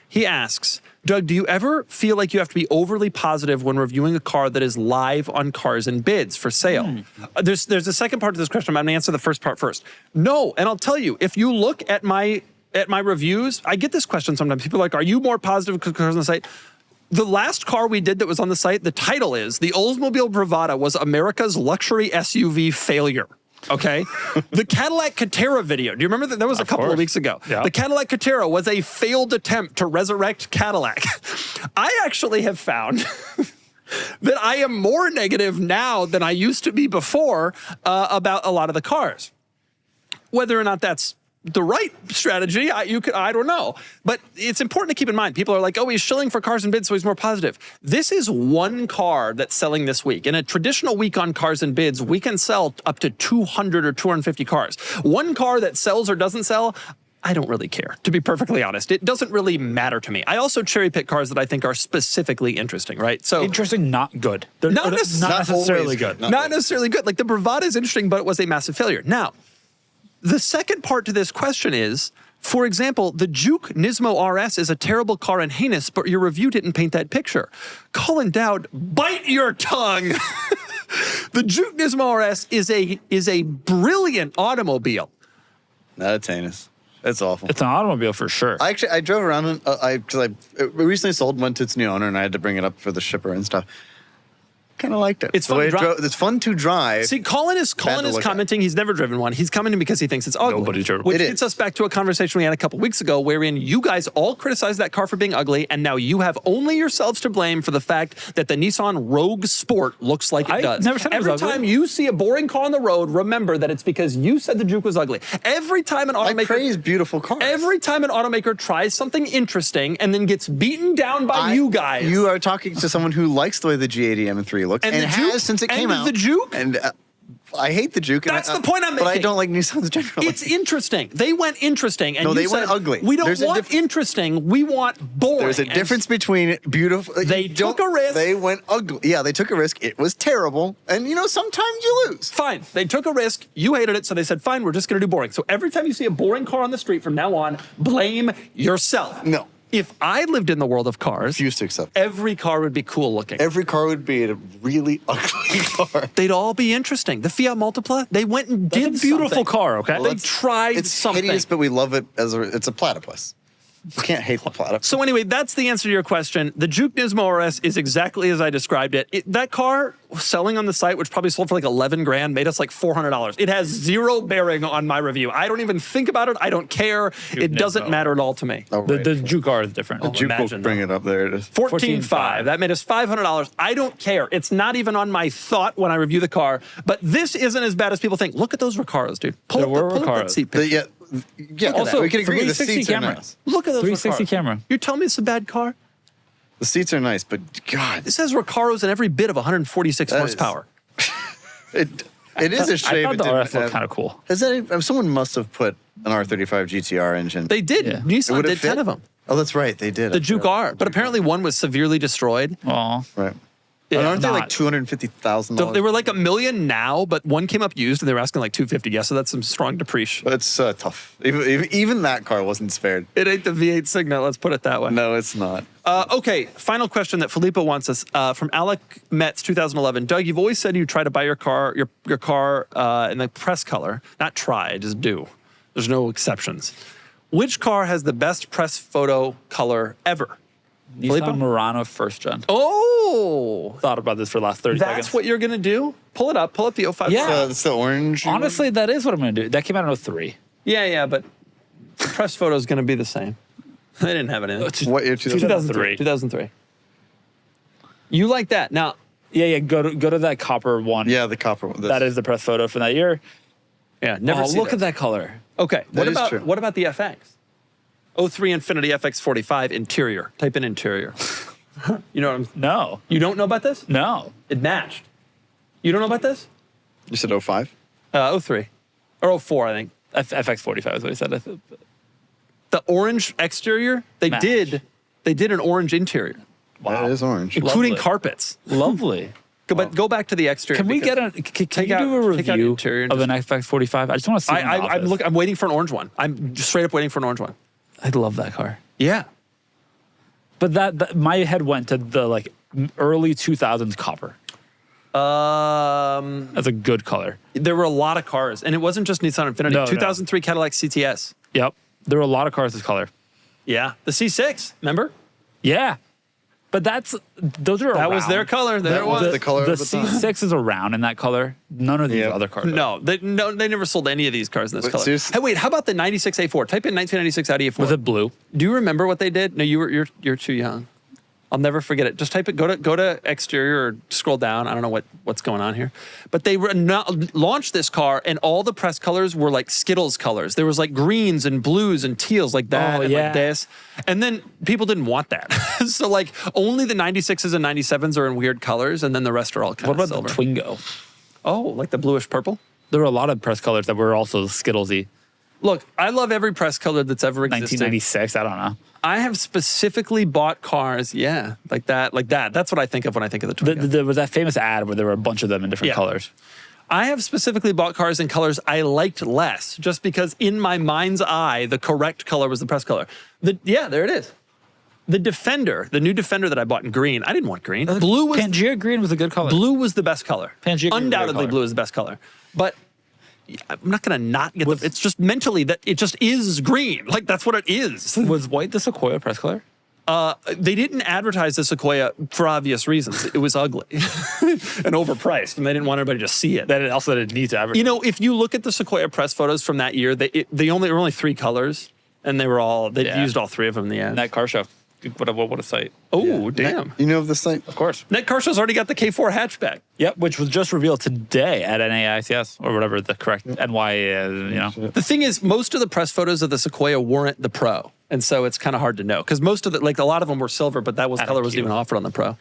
He asks, Doug, do you ever feel like you have to be overly positive when reviewing a car that is live on Cars and Bids for sale? There's a second part to this question. I'm going to answer the first part first. No, and I'll tell you, if you look at my reviews, I get this question sometimes. People are like, are you more positive because cars on the site? The last car we did that was on the site, the title is, The Oldsmobile Bravada was America's luxury SUV failure. Okay? The Cadillac Catera video. Do you remember that? That was a couple of weeks ago. Yeah. The Cadillac Catera was a failed attempt to resurrect Cadillac. I actually have found that I am more negative now than I used to be before about a lot of the cars. Whether or not that's the right strategy, I don't know. But it's important to keep in mind. People are like, oh, he's shilling for Cars and Bids, so he's more positive. This is one car that's selling this week. In a traditional week on Cars and Bids, we can sell up to 200 or 250 cars. One car that sells or doesn't sell, I don't really care, to be perfectly honest. It doesn't really matter to me. I also cherry pick cars that I think are specifically interesting, right? So Interesting, not good. They're Not not necessarily always good. good. not necessarily good. Like the Bravada is interesting, but it was a massive failure. Now, the second part to this question is, for example, the Juke Nismo RS is a terrible car and heinous, but your review didn't paint that picture. Colin Dowd, bite your tongue. The Juke Nismo RS is a brilliant automobile. That's heinous. That's awful. It's an automobile for sure. I drove around and because I recently sold one to its new owner and I had to bring it up for the shipper and stuff. Kind of liked it. It's fun to drive. It's fun to drive. See, Colin is look commenting. He's never driven one. He's commenting because he thinks it's ugly. Nobody's driven Which one. It gets is. us back to a conversation we had a couple weeks ago, wherein you guys all criticized that car for being ugly, and now you have only yourselves to blame for the fact that the Nissan Rogue Sport looks like it I does. never said it was Every ugly. time you see a boring car on the road, remember that it's because you said the Juke was ugly. Every time an I automaker praise beautiful cars. Every time an automaker tries something interesting and then gets beaten down by you guys. You are talking to someone who likes the way the G80 M3 looks, and the it Juke? has since it And came out. the Juke? And I hate the Juke. That's the point I'm But I making. don't like Nissans generally. It's interesting. They went interesting, and No, you they said, went ugly. We don't There's a want interesting. We want boring. There's a And difference between beautiful. They you don't- took a risk. They went ugly. Yeah, they took a risk. It was terrible. And sometimes you lose. Fine. They took a risk. You hated it, so they said, fine, we're just going to do boring. So every time you see a boring car on the street from now on, blame yourself. No. if I lived in the world of cars, Refuse to accept. every car would be cool looking. Every car would be a really ugly car. They'd all be interesting. The Fiat Multipla, they went and That's did a beautiful something. car, okay? They tried It's something. hideous, but we love it it's a platypus. You can't hate the platypus. So anyway, that's the answer to your question. The Juke Nismo RS is exactly as I described it. That car selling on the site, which probably sold for like 11 grand, made us like $400. It has zero bearing on my review. I don't even think about it. I don't care. It doesn't Nismo. matter at all to me. Oh, right. The Juke R is different. Juke will imagine bring it up there. It is. 14.5. That made us $500. I don't care. It's not even on my thought when I review the car. But this isn't as bad as people think. Look at those Recaros, dude. Pull There up were that Recaros. seat But picture. yeah, Also, we can agree the 360 seats are camera. nice. Look at those 360 Recaros. camera. You're telling me it's a bad car? The seats are nice, but God, This has Recaros in every bit of 146 That is- horsepower. it is a shame. I thought it the didn't RS looked have- kind of cool. Has that, someone must have put an R35 GTR engine. They did. Yeah. Nissan Would it did 10 fit? of them. Oh, that's right. They did. The Juke R. But apparently one was severely destroyed. Aw. Right. Yeah, And aren't they like not- $250,000? They were like $1 million now, but one came up used and they were asking like $250. Yeah, so that's some strong depreciation. It's tough. Even that car wasn't spared. It ain't the V8 Signa, let's put it that way. No, it's not. Okay, final question that Filippo wants us from Alec Metz, 2011. Doug, you've always said you try to buy your car in the press color. Not try, just do. There's no exceptions. Which car has the best press photo color ever? Filippo? Nissan Murano first gen. Oh, Thought about this for the last 30 seconds. that's what you're gonna do? Pull it up. Pull up the 05. Yeah. It's the orange. Honestly, that is what I'm going to do. That came out in 03. Yeah, but the press photo is gonna be the same. They didn't have it in. What year? 2003. 2003. You like that? Now, Yeah, go to that copper one. Yeah, the copper one. That is the press photo from that year. yeah, never. Oh, see look at that color. Okay, That is true. what about the FX? 03 Infiniti FX45 interior. Type in interior. You know what I'm? No. You don't know about this? No. It matched. You don't know about this? You said 05? 03 or 04, I think. FX45 is what he said. The orange exterior. They Match. did an orange interior, Wow. That is orange. including Lovely. carpets. Lovely. But go back to the exterior. Can we because get can take you out- do a take out review interior and of an FX45? I just want to see it in the office. I'm waiting for an orange one. I'm just straight up waiting for an orange one. I love that car. Yeah. But that my head went to the like early 2000s copper. That's a good color. There were a lot of cars, and it wasn't just Nissan Infiniti. No, no. 2003 Cadillac CTS. Yep. There were a lot of cars this color. Yeah. The C6, remember? Yeah. But those are That was around. their color. There That it was was. the color The of the time. C6 is around in that color. None of these Yeah. other cars. are. No, they never sold any of these cars in this Wait, color. seriously? Hey, wait, how about the 96 A4? Type in 1996 Audi A4. Was it blue? Do you remember what they did? No, you're too young. I'll never forget it. Just type it. Go to exterior or scroll down. I don't know what's going on here, but they launched this car, and all the press colors were like Skittles colors. There was like greens and blues and teals like that, Oh, and yeah. like this. And then people didn't want that, so like only the 96s and 97s are in weird colors, and then the rest are all kind What of about silver. the Twingo? Oh, like the bluish purple. There were a lot of press colors that were also Skittlesy. Look, I love every press color that's ever existed. 1996. I don't know. I have specifically bought cars, yeah, like that. That's what I think of when I think of the Twingo. There was that famous ad where there were a bunch of them in different Yeah. colors. I have specifically bought cars in colors I liked less, just because in my mind's eye, the correct color was the press color. There it is. The Defender, the new Defender that I bought in green, I didn't want green. Blue was Pangea green was a good color. blue was the best color. Pangea green was a good Undoubtedly, color. blue is the best color. But I'm not gonna not get the. It's just mentally that it just is green. Like that's what it is. Was white the Sequoia press color? They didn't advertise the Sequoia for obvious reasons. It was ugly and overpriced, and they didn't want everybody to see it. That it also didn't need to advertise. You know, if you look at the Sequoia press photos from that year, there were only 3 colors, and they Yeah. used all 3 of them in the end. That car show. What a site. Oh, damn. You know of this site? Of course. Net Car Show's already got the K4 hatchback. Yep, which was just revealed today at NAICS or whatever the correct NY, The thing is, most of the press photos of the Sequoia weren't the Pro, and so it's kind of hard to know because most of a lot of them were silver, but that color wasn't even offered on the Pro.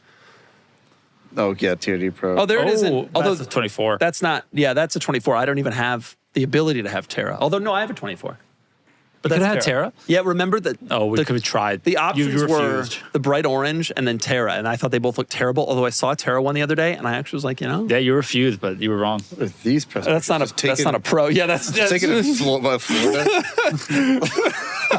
Oh, yeah, TOD Pro. Oh, there it is. Although that's a 24. That's not. Yeah, that's a 24. I don't even have the ability to have Terra. Although no, I have a 24. But could that's have had Terra? Yeah, remember that? Oh, we could have tried. The You options were refused. the bright orange and then Terra, and I thought they both looked terrible. Although I saw a Terra one the other day, and I actually was like, Yeah, you refused, but you were wrong. What are these press that's not a pictures? Pro. Yeah, that's Take it to Florida.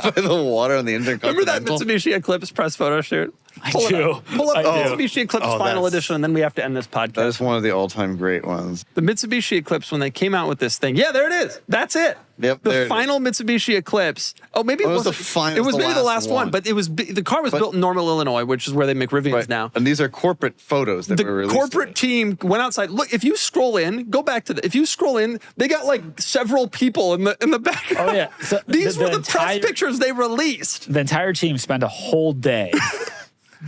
by the water on the Remember that Intercontinental. Mitsubishi Eclipse press photo shoot? Pull it do. up. Pull up I the do. Mitsubishi Eclipse Oh, final that's- edition, and then we have to end this podcast. That is one of the all-time great ones. The Mitsubishi Eclipse, when they came out with this thing, yeah, there it is. That's it. Yep, there it The is. final Mitsubishi Eclipse. Oh, maybe it Oh, it was wasn't. the final- It was the maybe the last last one, one. but the car was built in Normal, Illinois, which is where they make Rivians Right. now. And these are corporate photos that The were released. corporate team went outside. Look, if you scroll in, go back to if you scroll in, they got like several people in the background. Oh, yeah. So These the were the press entire- pictures they released. The entire team spent a whole day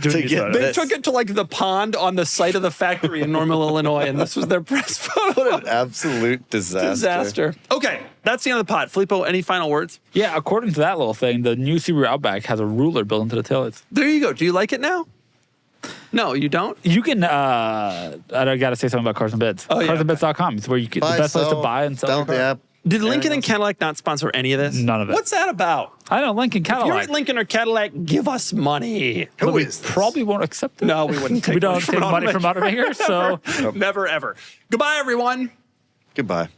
doing To these get photos. They this. took it to like the pond on the site of the factory in Normal, Illinois, and this was their press photo. Absolute disaster. Okay, that's the end of the pod. Filippo, any final words? Yeah, according to that little thing, the new Subaru Outback has a ruler built into the taillights. There you go. Do you like it now? No, you don't? You can, I got to say something about Cars and Bits. Oh, yeah. Carsandbits.com. It's where you get Buy, the best place to sell, buy and sell. download your the car. app. Did Lincoln and else? Cadillac not sponsor any of this? None of it. What's that about? I know, Lincoln If you're Cadillac. at Lincoln or Cadillac, give us money. Who we is this? probably won't accept it. No, we wouldn't take We don't money from take money from automakers. automakers, so Never, ever. Goodbye, everyone. Goodbye.